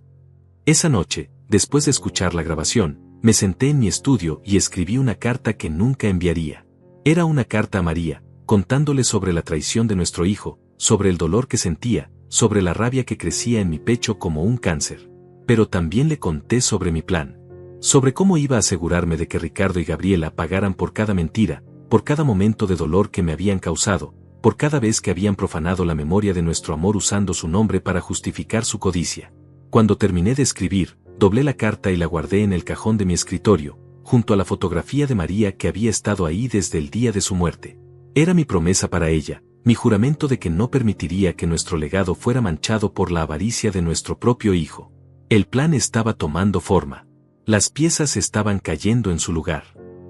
Esa noche, después de escuchar la grabación, me senté en mi estudio y escribí una carta que nunca enviaría. Era una carta a María, contándole sobre la traición de nuestro hijo, sobre el dolor que sentía, sobre la rabia que crecía en mi pecho como un cáncer. Pero también le conté sobre mi plan. Sobre cómo iba a asegurarme de que Ricardo y Gabriela pagaran por cada mentira, por cada momento de dolor que me habían causado, por cada vez que habían profanado la memoria de nuestro amor usando su nombre para justificar su codicia. Cuando terminé de escribir, doblé la carta y la guardé en el cajón de mi escritorio, junto a la fotografía de María que había estado ahí desde el día de su muerte. Era mi promesa para ella, mi juramento de que no permitiría que nuestro legado fuera manchado por la avaricia de nuestro propio hijo. El plan estaba tomando forma. Las piezas estaban cayendo en su lugar.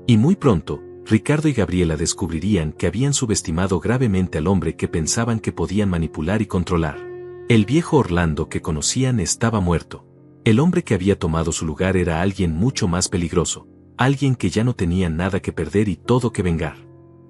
Y muy pronto, Ricardo y Gabriela descubrirían que habían subestimado gravemente al hombre que pensaban que podían manipular y controlar. El viejo Orlando que conocían estaba muerto. El hombre que había tomado su lugar era alguien mucho más peligroso, alguien que ya no tenía nada que perder y todo que vengar.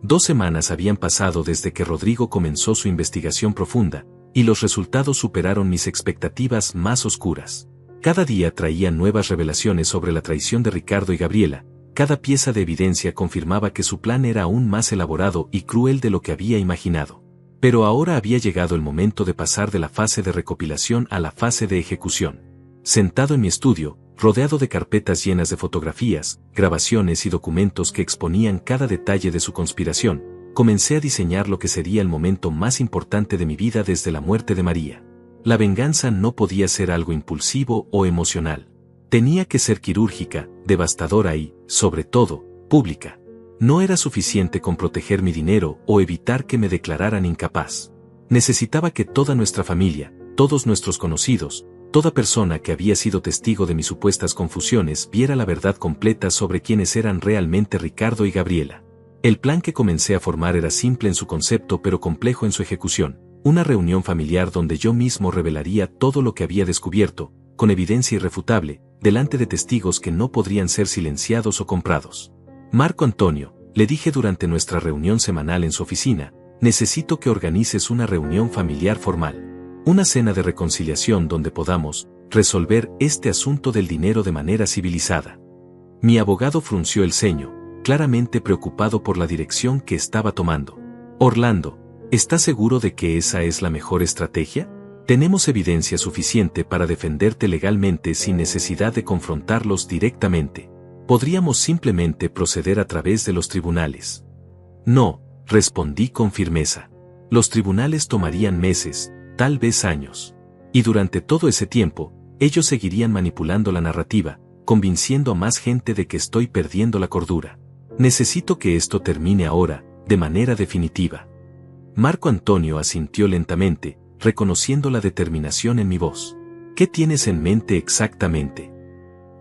2 semanas habían pasado desde que Rodrigo comenzó su investigación profunda, y los resultados superaron mis expectativas más oscuras. Cada día traía nuevas revelaciones sobre la traición de Ricardo y Gabriela, cada pieza de evidencia confirmaba que su plan era aún más elaborado y cruel de lo que había imaginado. Pero ahora había llegado el momento de pasar de la fase de recopilación a la fase de ejecución. Sentado en mi estudio, rodeado de carpetas llenas de fotografías, grabaciones y documentos que exponían cada detalle de su conspiración, comencé a diseñar lo que sería el momento más importante de mi vida desde la muerte de María. La venganza no podía ser algo impulsivo o emocional. Tenía que ser quirúrgica, devastadora y, sobre todo, pública. No era suficiente con proteger mi dinero o evitar que me declararan incapaz. Necesitaba que toda nuestra familia, todos nuestros conocidos, toda persona que había sido testigo de mis supuestas confusiones viera la verdad completa sobre quiénes eran realmente Ricardo y Gabriela. El plan que comencé a formar era simple en su concepto pero complejo en su ejecución. Una reunión familiar donde yo mismo revelaría todo lo que había descubierto, con evidencia irrefutable, delante de testigos que no podrían ser silenciados o comprados. Marco Antonio, le dije durante nuestra reunión semanal en su oficina, necesito que organices una reunión familiar formal. Una cena de reconciliación donde podamos resolver este asunto del dinero de manera civilizada. Mi abogado frunció el ceño, claramente preocupado por la dirección que estaba tomando. Orlando, ¿estás seguro de que esa es la mejor estrategia? Tenemos evidencia suficiente para defenderte legalmente sin necesidad de confrontarlos directamente. Podríamos simplemente proceder a través de los tribunales. No, respondí con firmeza. Los tribunales tomarían meses, tal vez años. Y durante todo ese tiempo, ellos seguirían manipulando la narrativa, convenciendo a más gente de que estoy perdiendo la cordura. Necesito que esto termine ahora, de manera definitiva. Marco Antonio asintió lentamente, reconociendo la determinación en mi voz. ¿Qué tienes en mente exactamente?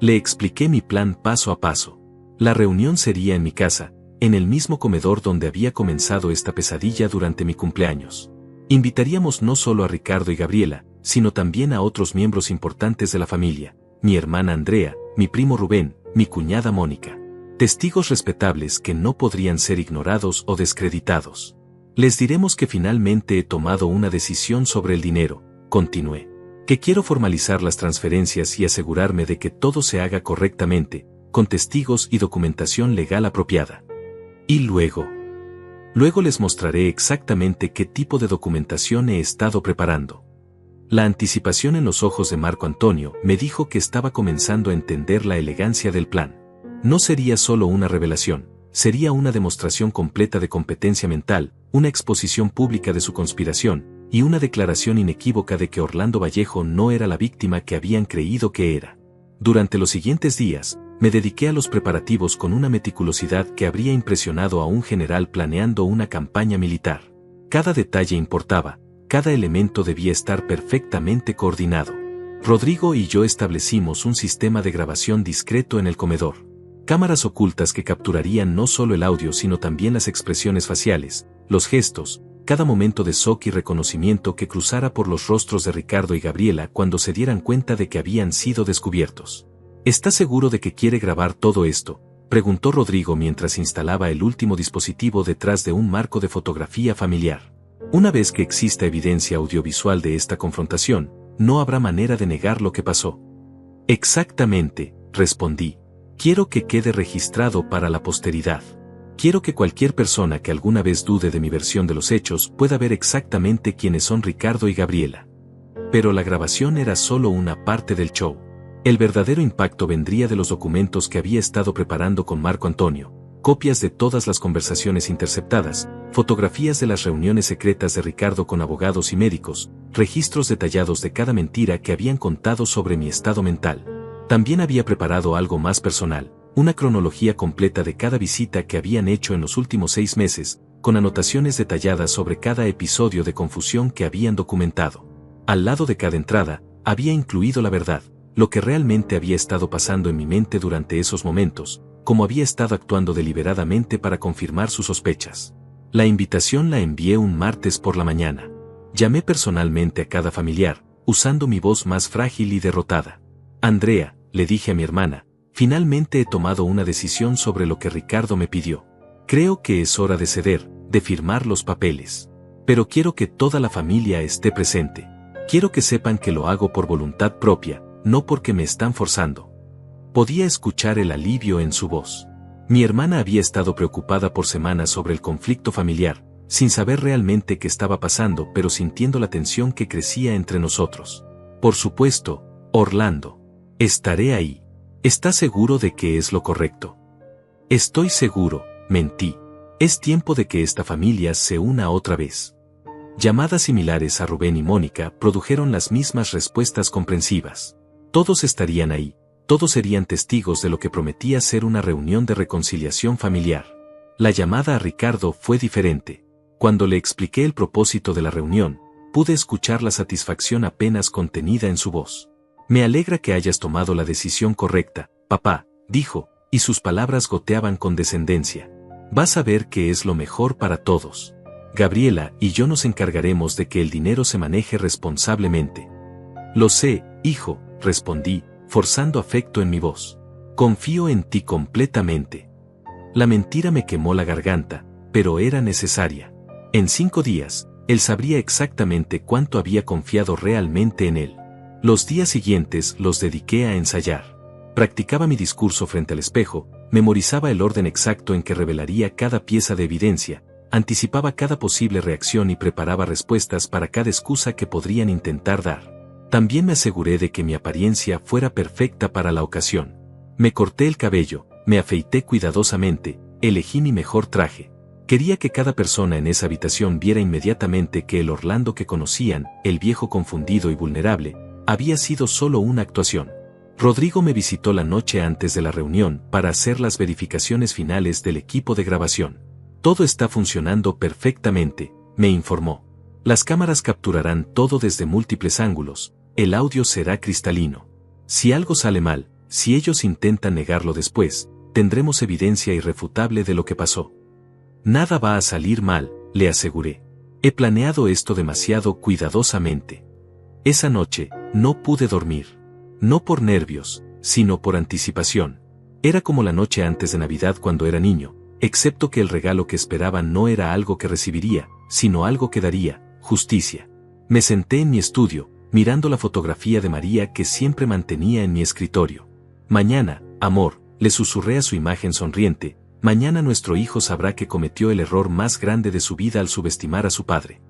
Le expliqué mi plan paso a paso. La reunión sería en mi casa, en el mismo comedor donde había comenzado esta pesadilla durante mi cumpleaños. Invitaríamos no solo a Ricardo y Gabriela, sino también a otros miembros importantes de la familia, mi hermana Andrea, mi primo Rubén, mi cuñada Mónica. Testigos respetables que no podrían ser ignorados o descreditados. Les diremos que finalmente he tomado una decisión sobre el dinero, continué. Que quiero formalizar las transferencias y asegurarme de que todo se haga correctamente, con testigos y documentación legal apropiada. Y luego les mostraré exactamente qué tipo de documentación he estado preparando. La anticipación en los ojos de Marco Antonio me dijo que estaba comenzando a entender la elegancia del plan. No sería solo una revelación, sería una demostración completa de competencia mental, una exposición pública de su conspiración, y una declaración inequívoca de que Orlando Vallejo no era la víctima que habían creído que era. Durante los siguientes días, me dediqué a los preparativos con una meticulosidad que habría impresionado a un general planeando una campaña militar. Cada detalle importaba, cada elemento debía estar perfectamente coordinado. Rodrigo y yo establecimos un sistema de grabación discreto en el comedor. Cámaras ocultas que capturarían no solo el audio sino también las expresiones faciales, los gestos, cada momento de shock y reconocimiento que cruzara por los rostros de Ricardo y Gabriela cuando se dieran cuenta de que habían sido descubiertos. ¿Estás seguro de que quiere grabar todo esto?, preguntó Rodrigo mientras instalaba el último dispositivo detrás de un marco de fotografía familiar. Una vez que exista evidencia audiovisual de esta confrontación, no habrá manera de negar lo que pasó. Exactamente, respondí. Quiero que quede registrado para la posteridad. Quiero que cualquier persona que alguna vez dude de mi versión de los hechos pueda ver exactamente quiénes son Ricardo y Gabriela. Pero la grabación era solo una parte del show. El verdadero impacto vendría de los documentos que había estado preparando con Marco Antonio, copias de todas las conversaciones interceptadas, fotografías de las reuniones secretas de Ricardo con abogados y médicos, registros detallados de cada mentira que habían contado sobre mi estado mental. También había preparado algo más personal, una cronología completa de cada visita que habían hecho en los últimos 6 meses, con anotaciones detalladas sobre cada episodio de confusión que habían documentado. Al lado de cada entrada, había incluido la verdad, lo que realmente había estado pasando en mi mente durante esos momentos, como había estado actuando deliberadamente para confirmar sus sospechas. La invitación la envié un martes por la mañana. Llamé personalmente a cada familiar, usando mi voz más frágil y derrotada. Andrea, le dije a mi hermana, finalmente he tomado una decisión sobre lo que Ricardo me pidió. Creo que es hora de ceder, de firmar los papeles. Pero quiero que toda la familia esté presente. Quiero que sepan que lo hago por voluntad propia, no porque me están forzando. Podía escuchar el alivio en su voz. Mi hermana había estado preocupada por semanas sobre el conflicto familiar, sin saber realmente qué estaba pasando, pero sintiendo la tensión que crecía entre nosotros. Por supuesto, Orlando. Estaré ahí. ¿Estás seguro de que es lo correcto? Estoy seguro, mentí. Es tiempo de que esta familia se una otra vez. Llamadas similares a Rubén y Mónica produjeron las mismas respuestas comprensivas. Todos estarían ahí. Todos serían testigos de lo que prometía ser una reunión de reconciliación familiar. La llamada a Ricardo fue diferente. Cuando le expliqué el propósito de la reunión, pude escuchar la satisfacción apenas contenida en su voz. Me alegra que hayas tomado la decisión correcta, papá, dijo, y sus palabras goteaban con descendencia. Vas a ver que es lo mejor para todos. Gabriela y yo nos encargaremos de que el dinero se maneje responsablemente. Lo sé, hijo, respondí, forzando afecto en mi voz. Confío en ti completamente. La mentira me quemó la garganta, pero era necesaria. En 5 días, él sabría exactamente cuánto había confiado realmente en él. Los días siguientes los dediqué a ensayar. Practicaba mi discurso frente al espejo, memorizaba el orden exacto en que revelaría cada pieza de evidencia, anticipaba cada posible reacción y preparaba respuestas para cada excusa que podrían intentar dar. También me aseguré de que mi apariencia fuera perfecta para la ocasión. Me corté el cabello, me afeité cuidadosamente, elegí mi mejor traje. Quería que cada persona en esa habitación viera inmediatamente que el Orlando que conocían, el viejo confundido y vulnerable, había sido solo una actuación. Rodrigo me visitó la noche antes de la reunión para hacer las verificaciones finales del equipo de grabación. Todo está funcionando perfectamente, me informó. Las cámaras capturarán todo desde múltiples ángulos, el audio será cristalino. Si algo sale mal, si ellos intentan negarlo después, tendremos evidencia irrefutable de lo que pasó. Nada va a salir mal, le aseguré. He planeado esto demasiado cuidadosamente. Esa noche, no pude dormir. No por nervios, sino por anticipación. Era como la noche antes de Navidad cuando era niño, excepto que el regalo que esperaba no era algo que recibiría, sino algo que daría, justicia. Me senté en mi estudio, mirando la fotografía de María que siempre mantenía en mi escritorio. Mañana, amor, le susurré a su imagen sonriente, mañana nuestro hijo sabrá que cometió el error más grande de su vida al subestimar a su padre.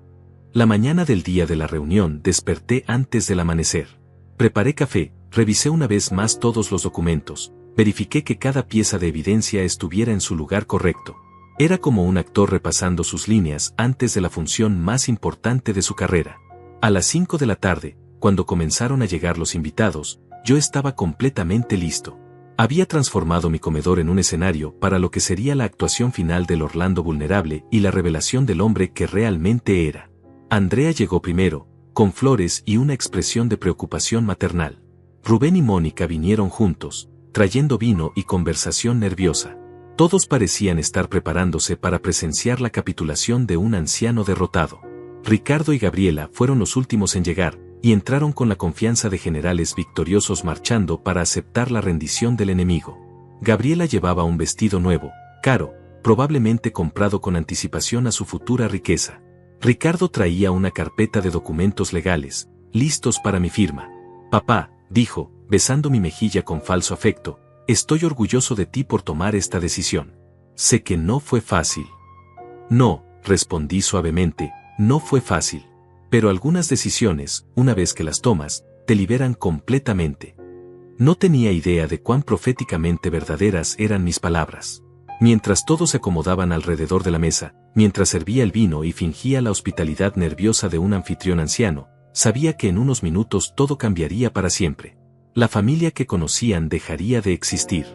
La mañana del día de la reunión desperté antes del amanecer. Preparé café, revisé una vez más todos los documentos, verifiqué que cada pieza de evidencia estuviera en su lugar correcto. Era como un actor repasando sus líneas antes de la función más importante de su carrera. A las 5 de la tarde, cuando comenzaron a llegar los invitados, yo estaba completamente listo. Había transformado mi comedor en un escenario para lo que sería la actuación final del Orlando vulnerable y la revelación del hombre que realmente era. Andrea llegó primero, con flores y una expresión de preocupación maternal. Rubén y Mónica vinieron juntos, trayendo vino y conversación nerviosa. Todos parecían estar preparándose para presenciar la capitulación de un anciano derrotado. Ricardo y Gabriela fueron los últimos en llegar, y entraron con la confianza de generales victoriosos marchando para aceptar la rendición del enemigo. Gabriela llevaba un vestido nuevo, caro, probablemente comprado con anticipación a su futura riqueza. Ricardo traía una carpeta de documentos legales, listos para mi firma. Papá, dijo, besando mi mejilla con falso afecto, estoy orgulloso de ti por tomar esta decisión. Sé que no fue fácil. No, respondí suavemente, no fue fácil. Pero algunas decisiones, una vez que las tomas, te liberan completamente. No tenía idea de cuán proféticamente verdaderas eran mis palabras. Mientras todos se acomodaban alrededor de la mesa, mientras servía el vino y fingía la hospitalidad nerviosa de un anfitrión anciano, sabía que en unos minutos todo cambiaría para siempre. La familia que conocían dejaría de existir.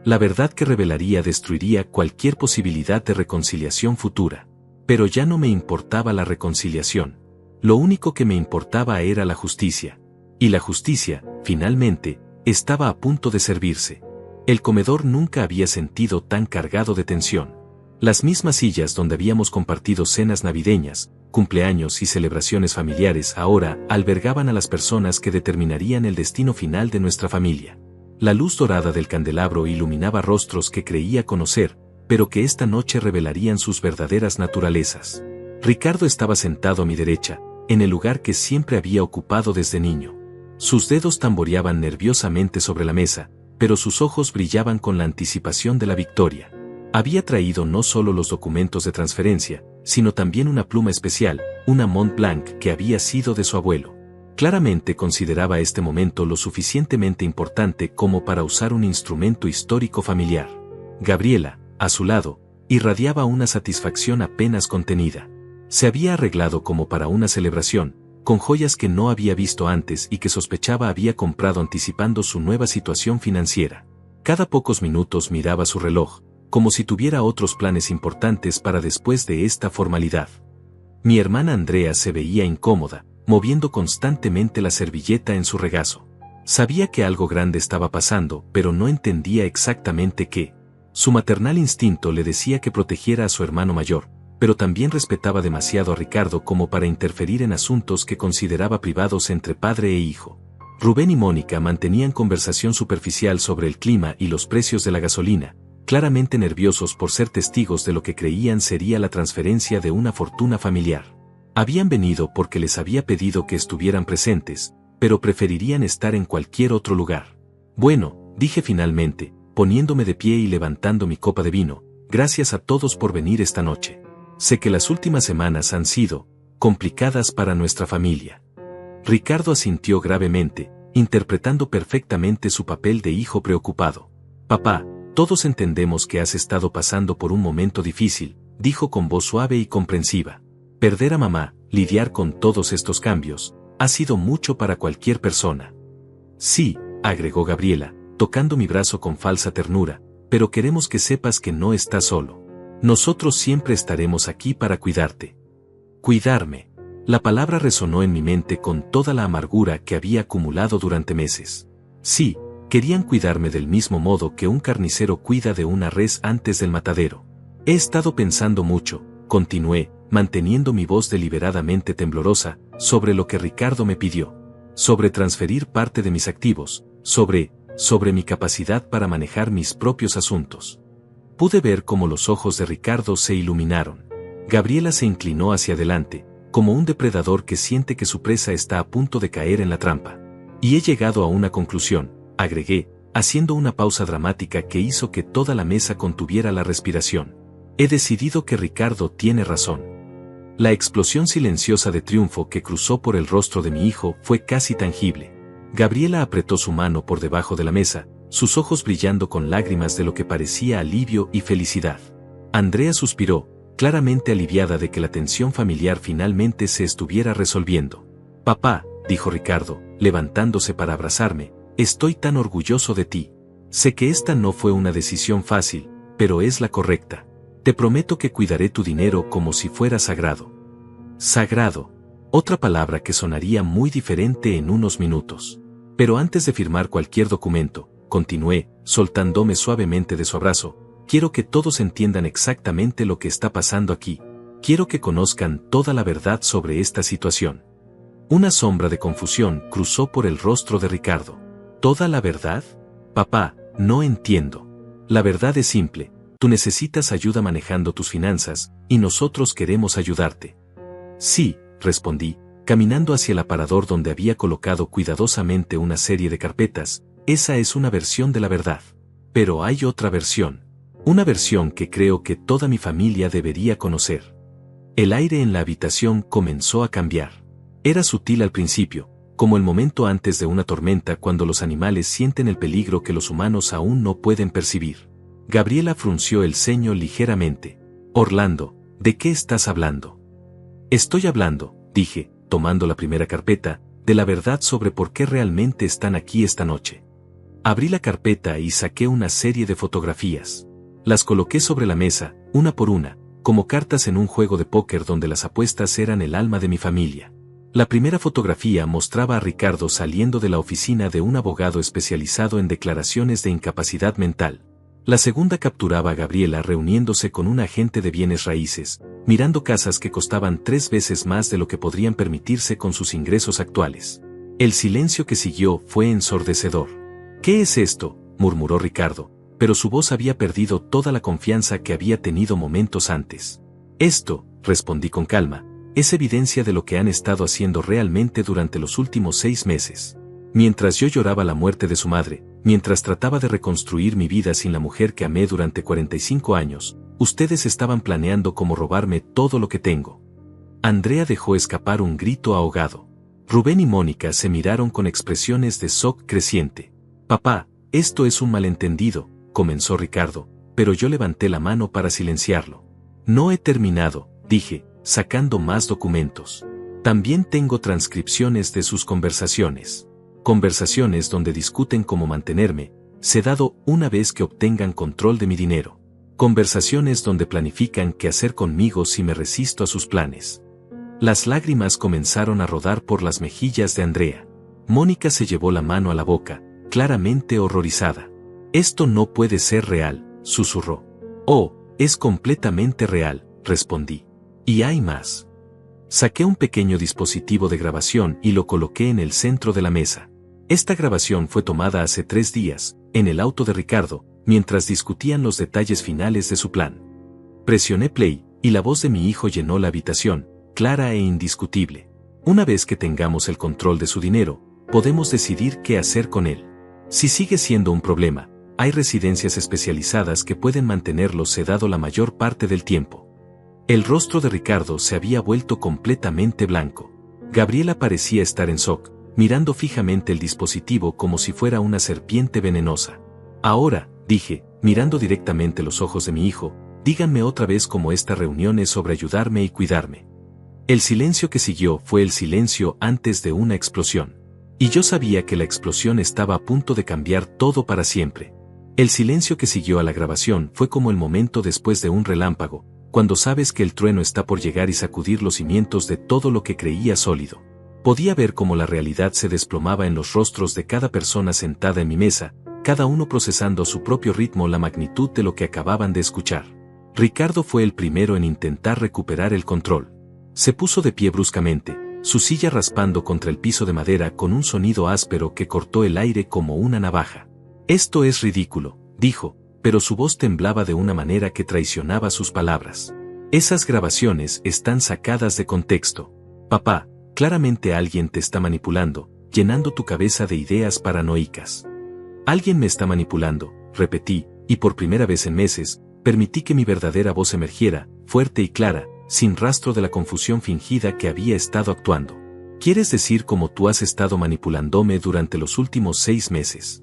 La verdad que revelaría destruiría cualquier posibilidad de reconciliación futura. Pero ya no me importaba la reconciliación. Lo único que me importaba era la justicia. Y la justicia, finalmente, estaba a punto de servirse. El comedor nunca había sentido tan cargado de tensión. Las mismas sillas donde habíamos compartido cenas navideñas, cumpleaños y celebraciones familiares ahora albergaban a las personas que determinarían el destino final de nuestra familia. La luz dorada del candelabro iluminaba rostros que creía conocer, pero que esta noche revelarían sus verdaderas naturalezas. Ricardo estaba sentado a mi derecha, en el lugar que siempre había ocupado desde niño. Sus dedos tamboreaban nerviosamente sobre la mesa, pero sus ojos brillaban con la anticipación de la victoria. Había traído no solo los documentos de transferencia, sino también una pluma especial, una Mont Blanc que había sido de su abuelo. Claramente consideraba este momento lo suficientemente importante como para usar un instrumento histórico familiar. Gabriela, a su lado, irradiaba una satisfacción apenas contenida. Se había arreglado como para una celebración, con joyas que no había visto antes y que sospechaba había comprado anticipando su nueva situación financiera. Cada pocos minutos miraba su reloj, como si tuviera otros planes importantes para después de esta formalidad. Mi hermana Andrea se veía incómoda, moviendo constantemente la servilleta en su regazo. Sabía que algo grande estaba pasando, pero no entendía exactamente qué. Su maternal instinto le decía que protegiera a su hermano mayor, pero también respetaba demasiado a Ricardo como para interferir en asuntos que consideraba privados entre padre e hijo. Rubén y Mónica mantenían conversación superficial sobre el clima y los precios de la gasolina, claramente nerviosos por ser testigos de lo que creían sería la transferencia de una fortuna familiar. Habían venido porque les había pedido que estuvieran presentes, pero preferirían estar en cualquier otro lugar. Bueno, dije finalmente, poniéndome de pie y levantando mi copa de vino, gracias a todos por venir esta noche. Sé que las últimas semanas han sido complicadas para nuestra familia. Ricardo asintió gravemente, interpretando perfectamente su papel de hijo preocupado. Papá, todos entendemos que has estado pasando por un momento difícil, dijo con voz suave y comprensiva. Perder a mamá, lidiar con todos estos cambios, ha sido mucho para cualquier persona. Sí, agregó Gabriela, tocando mi brazo con falsa ternura, pero queremos que sepas que no estás solo. Nosotros siempre estaremos aquí para cuidarte. Cuidarme. La palabra resonó en mi mente con toda la amargura que había acumulado durante meses. Sí, querían cuidarme del mismo modo que un carnicero cuida de una res antes del matadero. He estado pensando mucho, continué, manteniendo mi voz deliberadamente temblorosa, sobre lo que Ricardo me pidió. Sobre transferir parte de mis activos, sobre mi capacidad para manejar mis propios asuntos. Pude ver cómo los ojos de Ricardo se iluminaron. Gabriela se inclinó hacia adelante, como un depredador que siente que su presa está a punto de caer en la trampa. Y he llegado a una conclusión, agregué, haciendo una pausa dramática que hizo que toda la mesa contuviera la respiración. He decidido que Ricardo tiene razón. La explosión silenciosa de triunfo que cruzó por el rostro de mi hijo fue casi tangible. Gabriela apretó su mano por debajo de la mesa, sus ojos brillando con lágrimas de lo que parecía alivio y felicidad. Andrea suspiró, claramente aliviada de que la tensión familiar finalmente se estuviera resolviendo. Papá, dijo Ricardo, levantándose para abrazarme, estoy tan orgulloso de ti. Sé que esta no fue una decisión fácil, pero es la correcta. Te prometo que cuidaré tu dinero como si fuera sagrado. Sagrado. Otra palabra que sonaría muy diferente en unos minutos. Pero antes de firmar cualquier documento, continué, soltándome suavemente de su abrazo, quiero que todos entiendan exactamente lo que está pasando aquí. Quiero que conozcan toda la verdad sobre esta situación. Una sombra de confusión cruzó por el rostro de Ricardo. ¿Toda la verdad? Papá, no entiendo. La verdad es simple, tú necesitas ayuda manejando tus finanzas, y nosotros queremos ayudarte. Sí, respondí, caminando hacia el aparador donde había colocado cuidadosamente una serie de carpetas. Esa es una versión de la verdad. Pero hay otra versión. Una versión que creo que toda mi familia debería conocer. El aire en la habitación comenzó a cambiar. Era sutil al principio, como el momento antes de una tormenta cuando los animales sienten el peligro que los humanos aún no pueden percibir. Gabriela frunció el ceño ligeramente. Orlando, ¿de qué estás hablando? Estoy hablando, dije, tomando la primera carpeta, de la verdad sobre por qué realmente están aquí esta noche. Abrí la carpeta y saqué una serie de fotografías. Las coloqué sobre la mesa, una por una, como cartas en un juego de póker donde las apuestas eran el alma de mi familia. La primera fotografía mostraba a Ricardo saliendo de la oficina de un abogado especializado en declaraciones de incapacidad mental. La segunda capturaba a Gabriela reuniéndose con un agente de bienes raíces, mirando casas que costaban 3 veces más de lo que podrían permitirse con sus ingresos actuales. El silencio que siguió fue ensordecedor. ¿Qué es esto?, murmuró Ricardo, pero su voz había perdido toda la confianza que había tenido momentos antes. Esto, respondí con calma, es evidencia de lo que han estado haciendo realmente durante los últimos 6 meses. Mientras yo lloraba la muerte de su madre, mientras trataba de reconstruir mi vida sin la mujer que amé durante 45 años, ustedes estaban planeando cómo robarme todo lo que tengo. Andrea dejó escapar un grito ahogado. Rubén y Mónica se miraron con expresiones de shock creciente. Papá, esto es un malentendido, comenzó Ricardo, pero yo levanté la mano para silenciarlo. No he terminado, dije, sacando más documentos. También tengo transcripciones de sus conversaciones. Conversaciones donde discuten cómo mantenerme, sedado una vez que obtengan control de mi dinero. Conversaciones donde planifican qué hacer conmigo si me resisto a sus planes. Las lágrimas comenzaron a rodar por las mejillas de Andrea. Mónica se llevó la mano a la boca, claramente horrorizada. Esto no puede ser real, susurró. Oh, es completamente real, respondí. Y hay más. Saqué un pequeño dispositivo de grabación y lo coloqué en el centro de la mesa. Esta grabación fue tomada hace 3 días, en el auto de Ricardo, mientras discutían los detalles finales de su plan. Presioné play, y la voz de mi hijo llenó la habitación, clara e indiscutible. Una vez que tengamos el control de su dinero, podemos decidir qué hacer con él. Si sigue siendo un problema, hay residencias especializadas que pueden mantenerlo sedado la mayor parte del tiempo. El rostro de Ricardo se había vuelto completamente blanco. Gabriela parecía estar en shock, mirando fijamente el dispositivo como si fuera una serpiente venenosa. Ahora, dije, mirando directamente los ojos de mi hijo, díganme otra vez cómo esta reunión es sobre ayudarme y cuidarme. El silencio que siguió fue el silencio antes de una explosión. Y yo sabía que la explosión estaba a punto de cambiar todo para siempre. El silencio que siguió a la grabación fue como el momento después de un relámpago, cuando sabes que el trueno está por llegar y sacudir los cimientos de todo lo que creía sólido. Podía ver cómo la realidad se desplomaba en los rostros de cada persona sentada en mi mesa, cada uno procesando a su propio ritmo la magnitud de lo que acababan de escuchar. Ricardo fue el primero en intentar recuperar el control. Se puso de pie bruscamente, su silla raspando contra el piso de madera con un sonido áspero que cortó el aire como una navaja. Esto es ridículo, dijo, pero su voz temblaba de una manera que traicionaba sus palabras. Esas grabaciones están sacadas de contexto. Papá, claramente alguien te está manipulando, llenando tu cabeza de ideas paranoicas. Alguien me está manipulando, repetí, y por primera vez en meses, permití que mi verdadera voz emergiera, fuerte y clara, sin rastro de la confusión fingida que había estado actuando. ¿Quieres decir cómo tú has estado manipulándome durante los últimos 6 meses?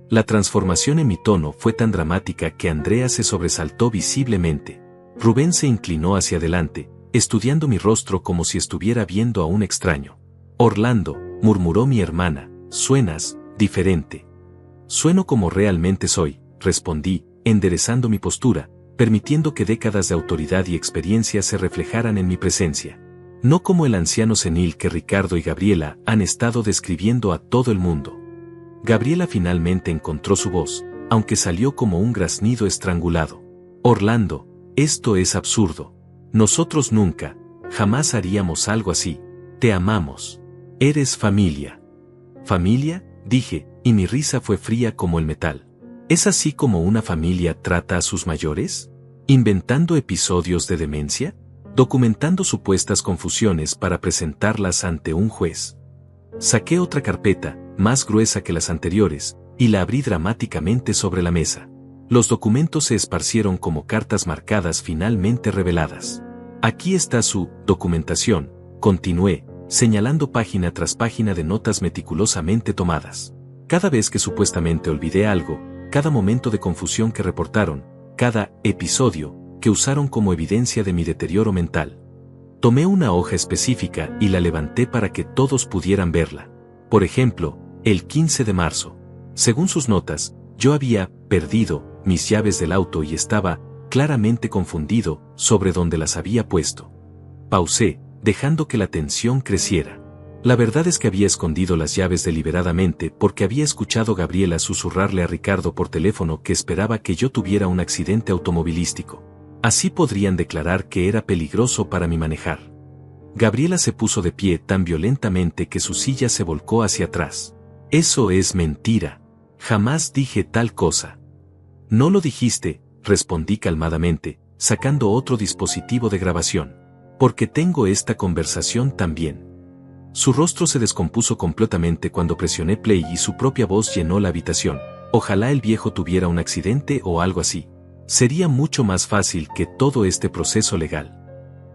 La transformación en mi tono fue tan dramática que Andrea se sobresaltó visiblemente. Rubén se inclinó hacia adelante, estudiando mi rostro como si estuviera viendo a un extraño. Orlando, murmuró mi hermana, suenas diferente. Sueno como realmente soy, respondí, enderezando mi postura, permitiendo que décadas de autoridad y experiencia se reflejaran en mi presencia. No como el anciano senil que Ricardo y Gabriela han estado describiendo a todo el mundo. Gabriela finalmente encontró su voz, aunque salió como un graznido estrangulado. Orlando, esto es absurdo. Nosotros nunca, jamás haríamos algo así. Te amamos. Eres familia. ¿Familia?, dije, y mi risa fue fría como el metal. ¿Es así como una familia trata a sus mayores? ¿Inventando episodios de demencia? documentando supuestas confusiones para presentarlas ante un juez. Saqué otra carpeta, más gruesa que las anteriores, y la abrí dramáticamente sobre la mesa. Los documentos se esparcieron como cartas marcadas finalmente reveladas. Aquí está su documentación, continué, señalando página tras página de notas meticulosamente tomadas. Cada vez que supuestamente olvidé algo, cada momento de confusión que reportaron, cada episodio que usaron como evidencia de mi deterioro mental. Tomé una hoja específica y la levanté para que todos pudieran verla. Por ejemplo, el 15 de marzo. Según sus notas, yo había perdido mis llaves del auto y estaba claramente confundido sobre dónde las había puesto. Pausé, dejando que la tensión creciera. La verdad es que había escondido las llaves deliberadamente porque había escuchado a Gabriela susurrarle a Ricardo por teléfono que esperaba que yo tuviera un accidente automovilístico. Así podrían declarar que era peligroso para mí manejar. Gabriela se puso de pie tan violentamente que su silla se volcó hacia atrás. Eso es mentira. Jamás dije tal cosa. No lo dijiste, respondí calmadamente, sacando otro dispositivo de grabación. Porque tengo esta conversación también. Su rostro se descompuso completamente cuando presioné play y su propia voz llenó la habitación. Ojalá el viejo tuviera un accidente o algo así. Sería mucho más fácil que todo este proceso legal.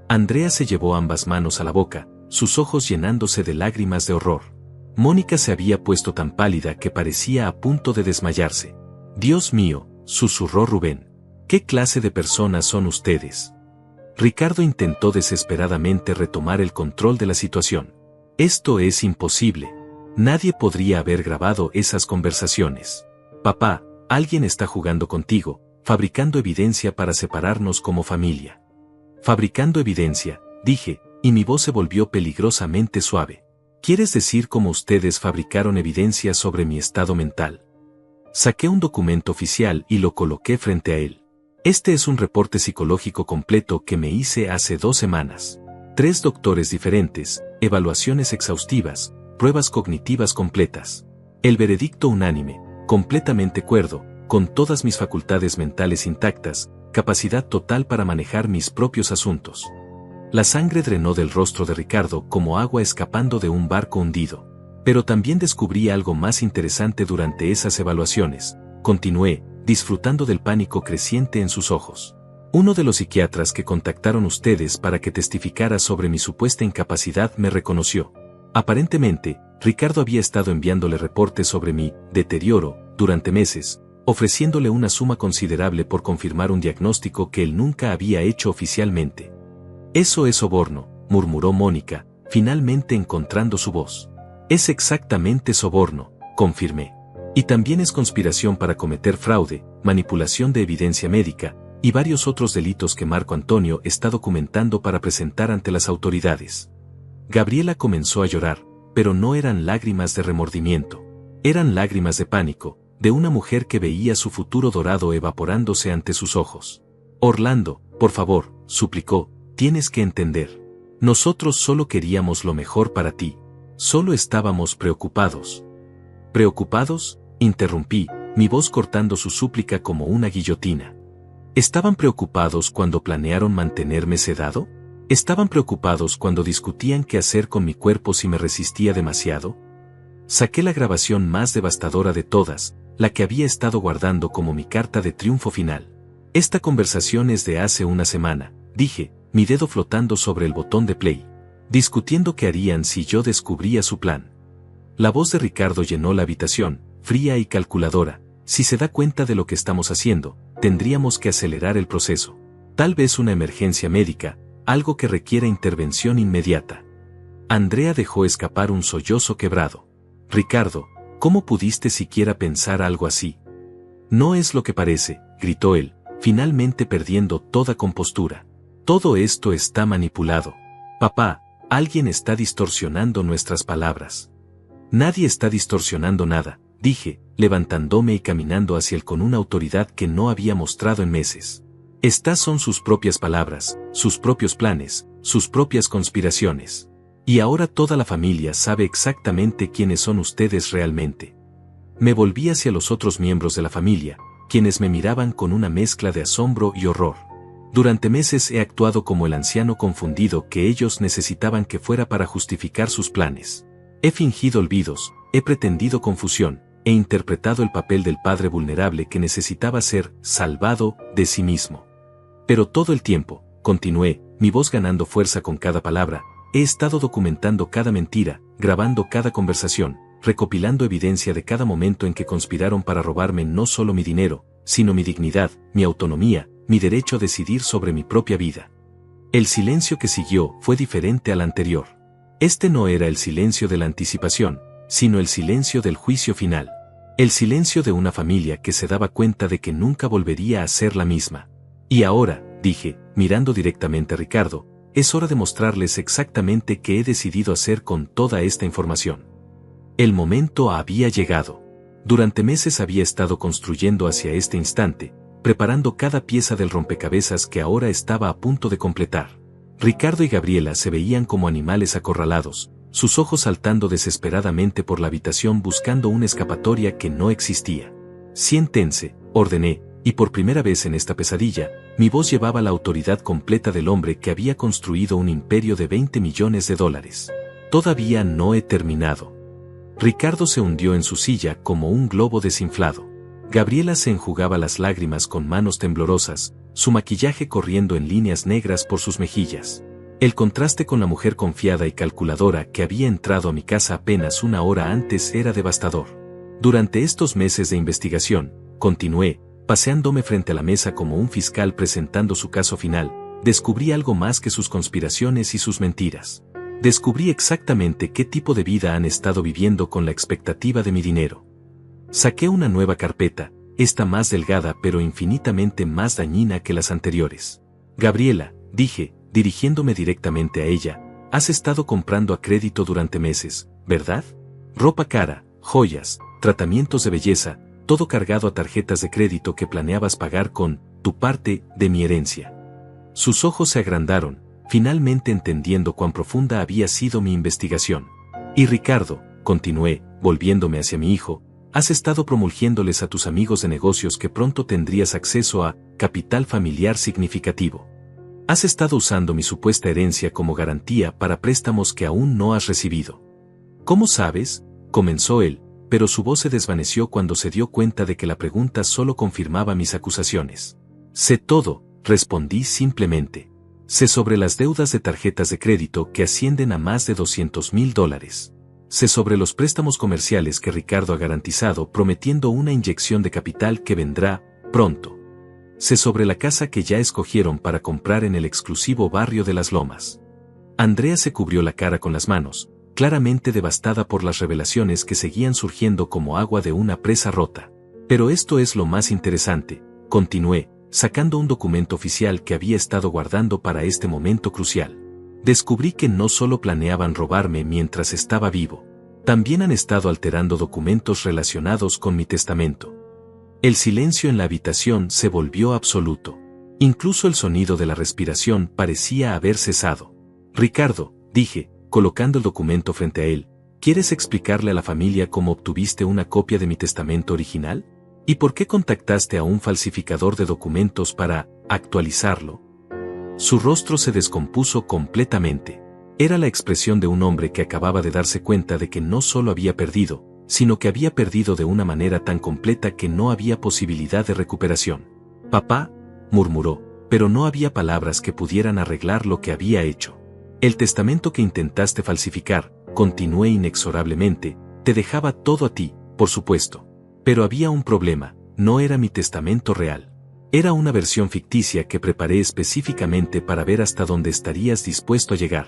Andrea se llevó ambas manos a la boca, sus ojos llenándose de lágrimas de horror. Mónica se había puesto tan pálida que parecía a punto de desmayarse. Dios mío, susurró Rubén. ¿Qué clase de personas son ustedes? Ricardo intentó desesperadamente retomar el control de la situación. Esto es imposible. Nadie podría haber grabado esas conversaciones. Papá, alguien está jugando contigo, fabricando evidencia para separarnos como familia. Fabricando evidencia, dije, y mi voz se volvió peligrosamente suave. ¿Quieres decir cómo ustedes fabricaron evidencia sobre mi estado mental? Saqué un documento oficial y lo coloqué frente a él. Este es un reporte psicológico completo que me hice hace 2 semanas. 3 doctores diferentes, evaluaciones exhaustivas, pruebas cognitivas completas. El veredicto unánime, completamente cuerdo, con todas mis facultades mentales intactas, capacidad total para manejar mis propios asuntos. La sangre drenó del rostro de Ricardo como agua escapando de un barco hundido. Pero también descubrí algo más interesante durante esas evaluaciones. Continué, disfrutando del pánico creciente en sus ojos. Uno de los psiquiatras que contactaron ustedes para que testificara sobre mi supuesta incapacidad me reconoció. Aparentemente, Ricardo había estado enviándole reportes sobre mi deterioro durante meses, ofreciéndole una suma considerable por confirmar un diagnóstico que él nunca había hecho oficialmente. Eso es soborno, murmuró Mónica, finalmente encontrando su voz. Es exactamente soborno, confirmé. Y también es conspiración para cometer fraude, manipulación de evidencia médica, y varios otros delitos que Marco Antonio está documentando para presentar ante las autoridades. Gabriela comenzó a llorar, pero no eran lágrimas de remordimiento. Eran lágrimas de pánico, de una mujer que veía su futuro dorado evaporándose ante sus ojos. Orlando, por favor, suplicó, tienes que entender. Nosotros solo queríamos lo mejor para ti. Solo estábamos preocupados. ¿Preocupados? Interrumpí, mi voz cortando su súplica como una guillotina. ¿Estaban preocupados cuando planearon mantenerme sedado? ¿Estaban preocupados cuando discutían qué hacer con mi cuerpo si me resistía demasiado? Saqué la grabación más devastadora de todas, la que había estado guardando como mi carta de triunfo final. Esta conversación es de hace una semana, dije, mi dedo flotando sobre el botón de play, discutiendo qué harían si yo descubría su plan. La voz de Ricardo llenó la habitación, fría y calculadora. Si se da cuenta de lo que estamos haciendo, tendríamos que acelerar el proceso. Tal vez una emergencia médica, algo que requiera intervención inmediata. Andrea dejó escapar un sollozo quebrado. Ricardo, ¿cómo pudiste siquiera pensar algo así? No es lo que parece, gritó él, finalmente perdiendo toda compostura. Todo esto está manipulado. Papá, alguien está distorsionando nuestras palabras. Nadie está distorsionando nada, dije, levantándome y caminando hacia él con una autoridad que no había mostrado en meses. Estas son sus propias palabras, sus propios planes, sus propias conspiraciones. Y ahora toda la familia sabe exactamente quiénes son ustedes realmente. Me volví hacia los otros miembros de la familia, quienes me miraban con una mezcla de asombro y horror. Durante meses he actuado como el anciano confundido que ellos necesitaban que fuera para justificar sus planes. He fingido olvidos, he pretendido confusión, he interpretado el papel del padre vulnerable que necesitaba ser salvado de sí mismo. Pero todo el tiempo, continué, mi voz ganando fuerza con cada palabra, he estado documentando cada mentira, grabando cada conversación, recopilando evidencia de cada momento en que conspiraron para robarme no solo mi dinero, sino mi dignidad, mi autonomía, mi derecho a decidir sobre mi propia vida. El silencio que siguió fue diferente al anterior. Este no era el silencio de la anticipación, sino el silencio del juicio final. El silencio de una familia que se daba cuenta de que nunca volvería a ser la misma. Y ahora, dije, mirando directamente a Ricardo, es hora de mostrarles exactamente qué he decidido hacer con toda esta información. El momento había llegado. Durante meses había estado construyendo hacia este instante, preparando cada pieza del rompecabezas que ahora estaba a punto de completar. Ricardo y Gabriela se veían como animales acorralados, sus ojos saltando desesperadamente por la habitación buscando una escapatoria que no existía. Siéntense, ordené, y por primera vez en esta pesadilla, mi voz llevaba la autoridad completa del hombre que había construido un imperio de $20 millones. Todavía no he terminado. Ricardo se hundió en su silla como un globo desinflado. Gabriela se enjugaba las lágrimas con manos temblorosas, su maquillaje corriendo en líneas negras por sus mejillas. El contraste con la mujer confiada y calculadora que había entrado a mi casa apenas una hora antes era devastador. Durante estos meses de investigación, continué, paseándome frente a la mesa como un fiscal presentando su caso final, descubrí algo más que sus conspiraciones y sus mentiras. Descubrí exactamente qué tipo de vida han estado viviendo con la expectativa de mi dinero. Saqué una nueva carpeta, esta más delgada pero infinitamente más dañina que las anteriores. Gabriela, dije, dirigiéndome directamente a ella, has estado comprando a crédito durante meses, ¿verdad? Ropa cara, joyas, tratamientos de belleza, todo cargado a tarjetas de crédito que planeabas pagar con tu parte de mi herencia. Sus ojos se agrandaron, finalmente entendiendo cuán profunda había sido mi investigación. Y Ricardo, continué, volviéndome hacia mi hijo, has estado promulgiéndoles a tus amigos de negocios que pronto tendrías acceso a capital familiar significativo. Has estado usando mi supuesta herencia como garantía para préstamos que aún no has recibido. ¿Cómo sabes? Comenzó él, pero su voz se desvaneció cuando se dio cuenta de que la pregunta solo confirmaba mis acusaciones. Sé todo, respondí simplemente. Sé sobre las deudas de tarjetas de crédito que ascienden a más de $200,000. Sé sobre los préstamos comerciales que Ricardo ha garantizado prometiendo una inyección de capital que vendrá pronto. Sé sobre la casa que ya escogieron para comprar en el exclusivo barrio de Las Lomas. Andrea se cubrió la cara con las manos, claramente devastada por las revelaciones que seguían surgiendo como agua de una presa rota. Pero esto es lo más interesante, continué, sacando un documento oficial que había estado guardando para este momento crucial. Descubrí que no solo planeaban robarme mientras estaba vivo, también han estado alterando documentos relacionados con mi testamento. El silencio en la habitación se volvió absoluto. Incluso el sonido de la respiración parecía haber cesado. Ricardo, dije, colocando el documento frente a él, ¿quieres explicarle a la familia cómo obtuviste una copia de mi testamento original? ¿Y por qué contactaste a un falsificador de documentos para actualizarlo? Su rostro se descompuso completamente. Era la expresión de un hombre que acababa de darse cuenta de que no solo había perdido, sino que había perdido de una manera tan completa que no había posibilidad de recuperación. Papá, murmuró, pero no había palabras que pudieran arreglar lo que había hecho. El testamento que intentaste falsificar, continué inexorablemente, te dejaba todo a ti, por supuesto. Pero había un problema, no era mi testamento real. Era una versión ficticia que preparé específicamente para ver hasta dónde estarías dispuesto a llegar.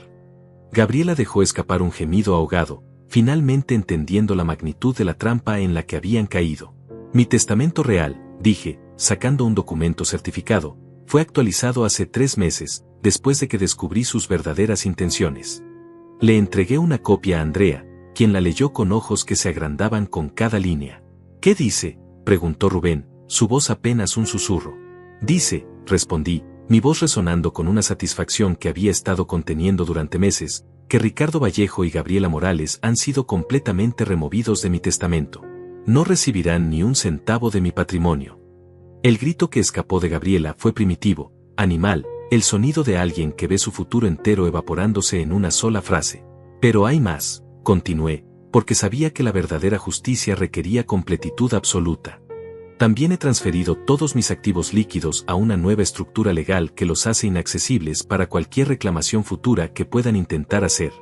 Gabriela dejó escapar un gemido ahogado, finalmente entendiendo la magnitud de la trampa en la que habían caído. Mi testamento real, dije, sacando un documento certificado, fue actualizado hace 3 meses, después de que descubrí sus verdaderas intenciones. Le entregué una copia a Andrea, quien la leyó con ojos que se agrandaban con cada línea. ¿Qué dice?, preguntó Rubén, su voz apenas un susurro. Dice, respondí, mi voz resonando con una satisfacción que había estado conteniendo durante meses, que Ricardo Vallejo y Gabriela Morales han sido completamente removidos de mi testamento. No recibirán ni un centavo de mi patrimonio. El grito que escapó de Gabriela fue primitivo, animal, el sonido de alguien que ve su futuro entero evaporándose en una sola frase. Pero hay más, continué, porque sabía que la verdadera justicia requería completitud absoluta. También he transferido todos mis activos líquidos a una nueva estructura legal que los hace inaccesibles para cualquier reclamación futura que puedan intentar hacer.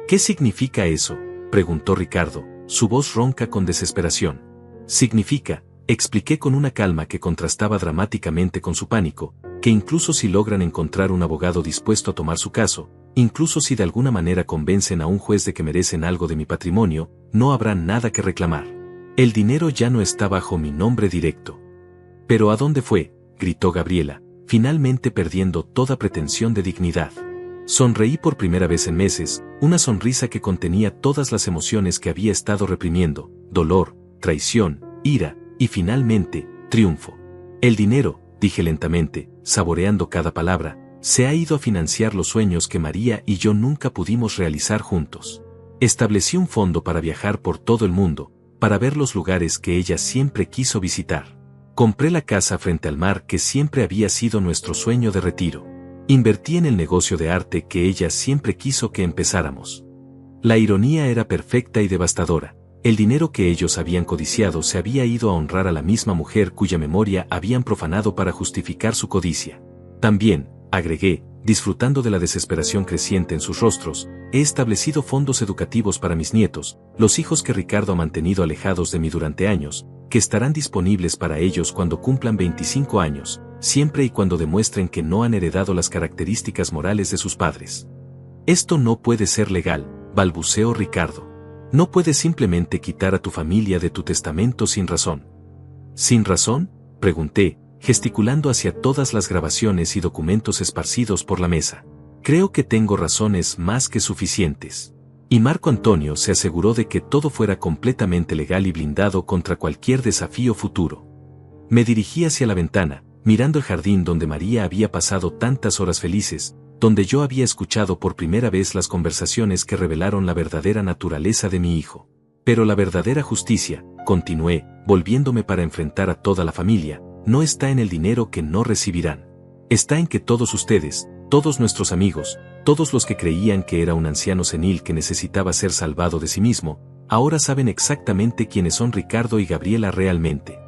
¿Qué significa eso?, preguntó Ricardo, su voz ronca con desesperación. Significa, expliqué con una calma que contrastaba dramáticamente con su pánico, que incluso si logran encontrar un abogado dispuesto a tomar su caso, incluso si de alguna manera convencen a un juez de que merecen algo de mi patrimonio, no habrá nada que reclamar. El dinero ya no está bajo mi nombre directo. ¿Pero a dónde fue?, gritó Gabriela, finalmente perdiendo toda pretensión de dignidad. Sonreí por primera vez en meses, una sonrisa que contenía todas las emociones que había estado reprimiendo: dolor, traición, ira, y finalmente, triunfo. El dinero, dije lentamente, saboreando cada palabra, se ha ido a financiar los sueños que María y yo nunca pudimos realizar juntos. Establecí un fondo para viajar por todo el mundo, para ver los lugares que ella siempre quiso visitar. Compré la casa frente al mar que siempre había sido nuestro sueño de retiro. Invertí en el negocio de arte que ella siempre quiso que empezáramos. La ironía era perfecta y devastadora. El dinero que ellos habían codiciado se había ido a honrar a la misma mujer cuya memoria habían profanado para justificar su codicia. También, agregué, disfrutando de la desesperación creciente en sus rostros, he establecido fondos educativos para mis nietos, los hijos que Ricardo ha mantenido alejados de mí durante años, que estarán disponibles para ellos cuando cumplan 25 años, siempre y cuando demuestren que no han heredado las características morales de sus padres. Esto no puede ser legal, balbuceó Ricardo. No puedes simplemente quitar a tu familia de tu testamento sin razón. ¿Sin razón?, pregunté, gesticulando hacia todas las grabaciones y documentos esparcidos por la mesa. Creo que tengo razones más que suficientes. Y Marco Antonio se aseguró de que todo fuera completamente legal y blindado contra cualquier desafío futuro. Me dirigí hacia la ventana, mirando el jardín donde María había pasado tantas horas felices, donde yo había escuchado por primera vez las conversaciones que revelaron la verdadera naturaleza de mi hijo. Pero la verdadera justicia, continué, volviéndome para enfrentar a toda la familia, no está en el dinero que no recibirán. Está en que todos ustedes, todos nuestros amigos, todos los que creían que era un anciano senil que necesitaba ser salvado de sí mismo, ahora saben exactamente quiénes son Ricardo y Gabriela realmente.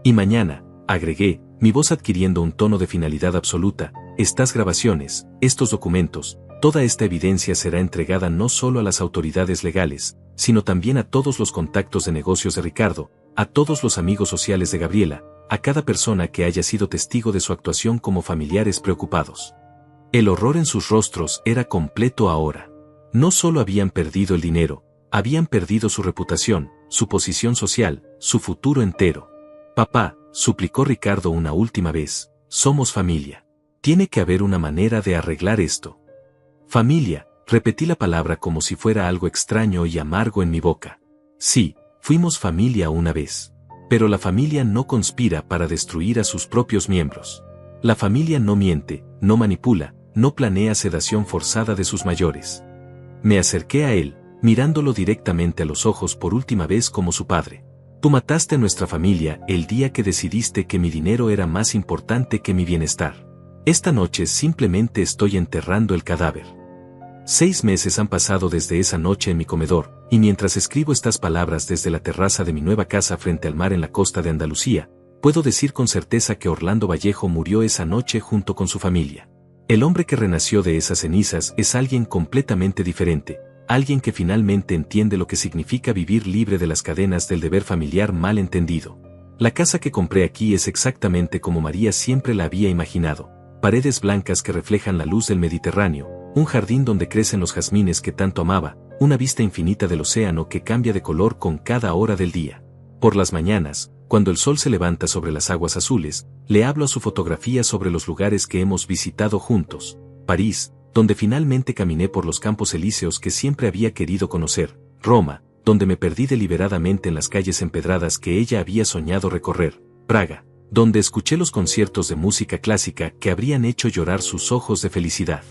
Y mañana, agregué, mi voz adquiriendo un tono de finalidad absoluta, estas grabaciones, estos documentos, toda esta evidencia será entregada no solo a las autoridades legales, sino también a todos los contactos de negocios de Ricardo, a todos los amigos sociales de Gabriela, a cada persona que haya sido testigo de su actuación como familiares preocupados. El horror en sus rostros era completo ahora. No solo habían perdido el dinero, habían perdido su reputación, su posición social, su futuro entero. Papá, suplicó Ricardo una última vez, somos familia. Tiene que haber una manera de arreglar esto. Familia, repetí la palabra como si fuera algo extraño y amargo en mi boca. Sí, fuimos familia una vez. Pero la familia no conspira para destruir a sus propios miembros. La familia no miente, no manipula, no planea sedación forzada de sus mayores. Me acerqué a él, mirándolo directamente a los ojos por última vez como su padre. Tú mataste a nuestra familia el día que decidiste que mi dinero era más importante que mi bienestar. Esta noche simplemente estoy enterrando el cadáver. 6 meses han pasado desde esa noche en mi comedor, y mientras escribo estas palabras desde la terraza de mi nueva casa frente al mar en la costa de Andalucía, puedo decir con certeza que Orlando Vallejo murió esa noche junto con su familia. El hombre que renació de esas cenizas es alguien completamente diferente, alguien que finalmente entiende lo que significa vivir libre de las cadenas del deber familiar mal entendido. La casa que compré aquí es exactamente como María siempre la había imaginado, paredes blancas que reflejan la luz del Mediterráneo, un jardín donde crecen los jazmines que tanto amaba, una vista infinita del océano que cambia de color con cada hora del día. Por las mañanas, cuando el sol se levanta sobre las aguas azules, le hablo a su fotografía sobre los lugares que hemos visitado juntos. París, donde finalmente caminé por los campos elíseos que siempre había querido conocer. Roma, donde me perdí deliberadamente en las calles empedradas que ella había soñado recorrer. Praga, donde escuché los conciertos de música clásica que habrían hecho llorar sus ojos de felicidad.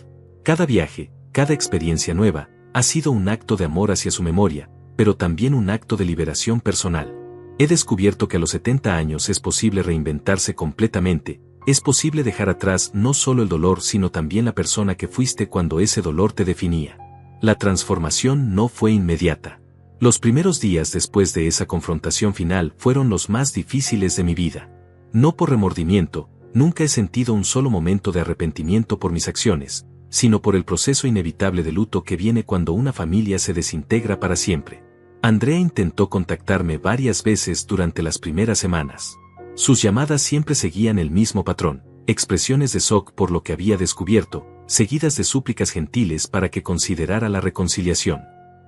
Cada viaje, cada experiencia nueva, ha sido un acto de amor hacia su memoria, pero también un acto de liberación personal. He descubierto que a los 70 años es posible reinventarse completamente, es posible dejar atrás no solo el dolor sino también la persona que fuiste cuando ese dolor te definía. La transformación no fue inmediata. Los primeros días después de esa confrontación final fueron los más difíciles de mi vida. No por remordimiento, nunca he sentido un solo momento de arrepentimiento por mis acciones, sino por el proceso inevitable de luto que viene cuando una familia se desintegra para siempre. Andrea intentó contactarme varias veces durante las primeras semanas. Sus llamadas siempre seguían el mismo patrón, expresiones de shock por lo que había descubierto, seguidas de súplicas gentiles para que considerara la reconciliación.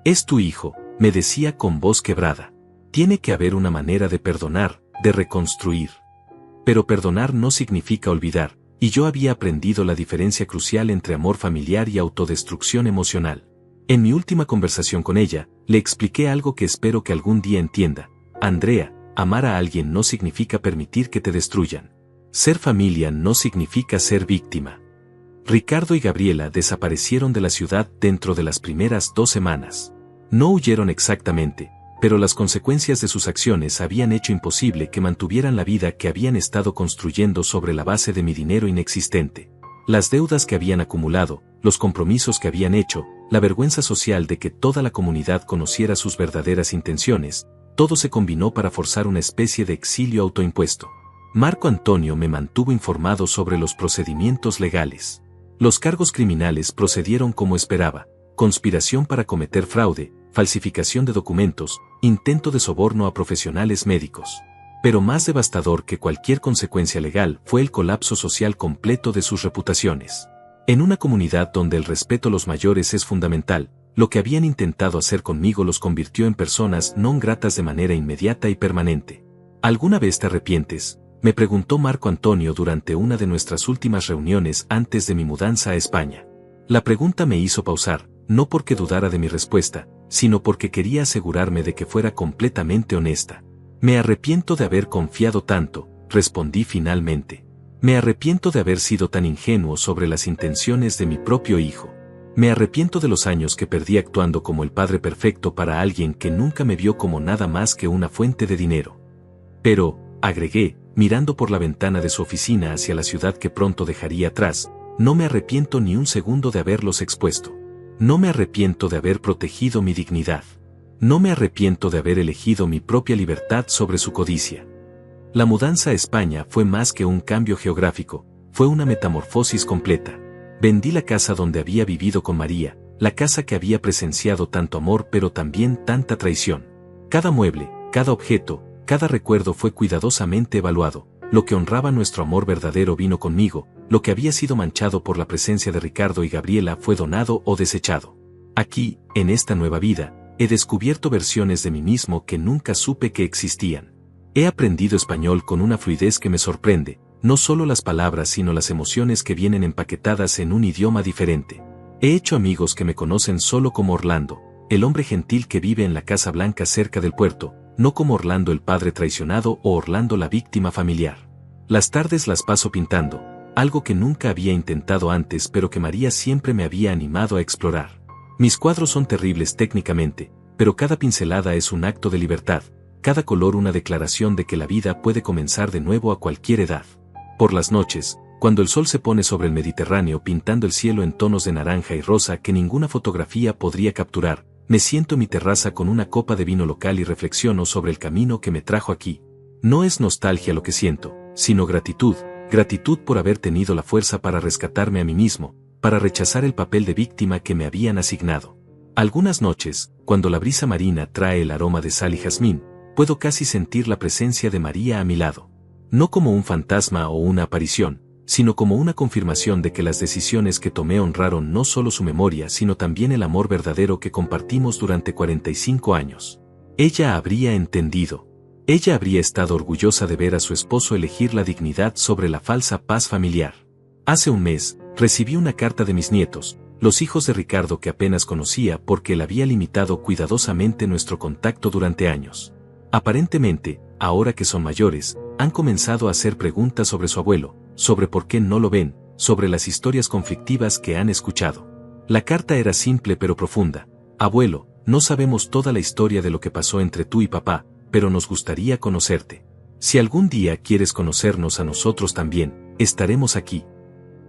«Es tu hijo», me decía con voz quebrada. «Tiene que haber una manera de perdonar, de reconstruir». Pero perdonar no significa olvidar, y yo había aprendido la diferencia crucial entre amor familiar y autodestrucción emocional. En mi última conversación con ella, le expliqué algo que espero que algún día entienda. «Andrea, amar a alguien no significa permitir que te destruyan. Ser familia no significa ser víctima». Ricardo y Gabriela desaparecieron de la ciudad dentro de las primeras 2 semanas. No huyeron exactamente, pero las consecuencias de sus acciones habían hecho imposible que mantuvieran la vida que habían estado construyendo sobre la base de mi dinero inexistente. Las deudas que habían acumulado, los compromisos que habían hecho, la vergüenza social de que toda la comunidad conociera sus verdaderas intenciones, todo se combinó para forzar una especie de exilio autoimpuesto. Marco Antonio me mantuvo informado sobre los procedimientos legales. Los cargos criminales procedieron como esperaba: conspiración para cometer fraude, falsificación de documentos, intento de soborno a profesionales médicos. Pero más devastador que cualquier consecuencia legal fue el colapso social completo de sus reputaciones. En una comunidad donde el respeto a los mayores es fundamental, lo que habían intentado hacer conmigo los convirtió en personas non gratas de manera inmediata y permanente. ¿Alguna vez te arrepientes?, me preguntó Marco Antonio durante una de nuestras últimas reuniones antes de mi mudanza a España. La pregunta me hizo pausar, no porque dudara de mi respuesta, sino porque quería asegurarme de que fuera completamente honesta. «Me arrepiento de haber confiado tanto», respondí finalmente. «Me arrepiento de haber sido tan ingenuo sobre las intenciones de mi propio hijo. Me arrepiento de los años que perdí actuando como el padre perfecto para alguien que nunca me vio como nada más que una fuente de dinero. Pero», agregué, mirando por la ventana de su oficina hacia la ciudad que pronto dejaría atrás, «no me arrepiento ni un segundo de haberlos expuesto. No me arrepiento de haber protegido mi dignidad. No me arrepiento de haber elegido mi propia libertad sobre su codicia». La mudanza a España fue más que un cambio geográfico, fue una metamorfosis completa. Vendí la casa donde había vivido con María, la casa que había presenciado tanto amor pero también tanta traición. Cada mueble, cada objeto, cada recuerdo fue cuidadosamente evaluado. Lo que honraba nuestro amor verdadero vino conmigo, lo que había sido manchado por la presencia de Ricardo y Gabriela fue donado o desechado. Aquí, en esta nueva vida, he descubierto versiones de mí mismo que nunca supe que existían. He aprendido español con una fluidez que me sorprende, no solo las palabras sino las emociones que vienen empaquetadas en un idioma diferente. He hecho amigos que me conocen solo como Orlando, el hombre gentil que vive en la Casa Blanca cerca del puerto, no como Orlando el padre traicionado o Orlando la víctima familiar. Las tardes las paso pintando, algo que nunca había intentado antes pero que María siempre me había animado a explorar. Mis cuadros son terribles técnicamente, pero cada pincelada es un acto de libertad, cada color una declaración de que la vida puede comenzar de nuevo a cualquier edad. Por las noches, cuando el sol se pone sobre el Mediterráneo pintando el cielo en tonos de naranja y rosa que ninguna fotografía podría capturar, me siento en mi terraza con una copa de vino local y reflexiono sobre el camino que me trajo aquí. No es nostalgia lo que siento, sino gratitud, gratitud por haber tenido la fuerza para rescatarme a mí mismo, para rechazar el papel de víctima que me habían asignado. Algunas noches, cuando la brisa marina trae el aroma de sal y jazmín, puedo casi sentir la presencia de María a mi lado. No como un fantasma o una aparición, sino como una confirmación de que las decisiones que tomé honraron no solo su memoria sino también el amor verdadero que compartimos durante 45 años. Ella habría entendido. Ella habría estado orgullosa de ver a su esposo elegir la dignidad sobre la falsa paz familiar. Hace un mes, recibí una carta de mis nietos, los hijos de Ricardo que apenas conocía porque él había limitado cuidadosamente nuestro contacto durante años. Aparentemente, ahora que son mayores, han comenzado a hacer preguntas sobre su abuelo, sobre por qué no lo ven, sobre las historias conflictivas que han escuchado. La carta era simple pero profunda. Abuelo, no sabemos toda la historia de lo que pasó entre tú y papá, pero nos gustaría conocerte. Si algún día quieres conocernos a nosotros también, estaremos aquí.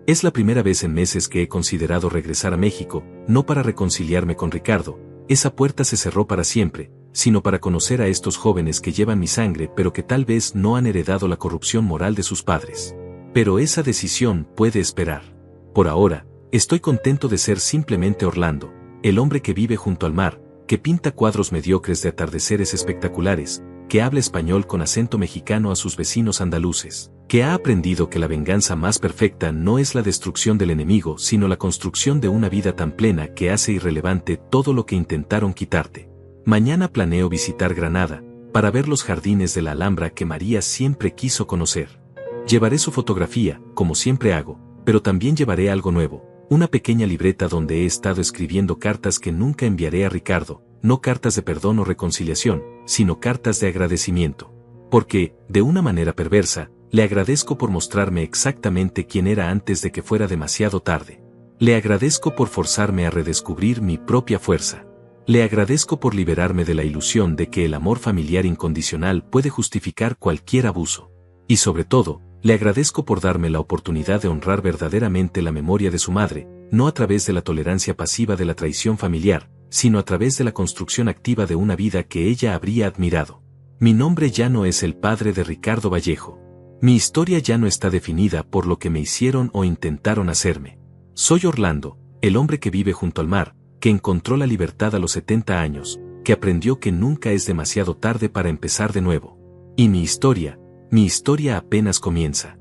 Es la primera vez en meses que he considerado regresar a México, no para reconciliarme con Ricardo, esa puerta se cerró para siempre, sino para conocer a estos jóvenes que llevan mi sangre pero que tal vez no han heredado la corrupción moral de sus padres. Pero esa decisión puede esperar. Por ahora, estoy contento de ser simplemente Orlando, el hombre que vive junto al mar, que pinta cuadros mediocres de atardeceres espectaculares, que habla español con acento mexicano a sus vecinos andaluces, que ha aprendido que la venganza más perfecta no es la destrucción del enemigo sino la construcción de una vida tan plena que hace irrelevante todo lo que intentaron quitarte. Mañana planeo visitar Granada, para ver los jardines de la Alhambra que María siempre quiso conocer. Llevaré su fotografía, como siempre hago, pero también llevaré algo nuevo, una pequeña libreta donde he estado escribiendo cartas que nunca enviaré a Ricardo, no cartas de perdón o reconciliación, sino cartas de agradecimiento. Porque, de una manera perversa, le agradezco por mostrarme exactamente quién era antes de que fuera demasiado tarde. Le agradezco por forzarme a redescubrir mi propia fuerza. Le agradezco por liberarme de la ilusión de que el amor familiar incondicional puede justificar cualquier abuso. Y sobre todo, le agradezco por darme la oportunidad de honrar verdaderamente la memoria de su madre, no a través de la tolerancia pasiva de la traición familiar, sino a través de la construcción activa de una vida que ella habría admirado. Mi nombre ya no es el padre de Ricardo Vallejo. Mi historia ya no está definida por lo que me hicieron o intentaron hacerme. Soy Orlando, el hombre que vive junto al mar, que encontró la libertad a los 70 años, que aprendió que nunca es demasiado tarde para empezar de nuevo. Y mi historia apenas comienza.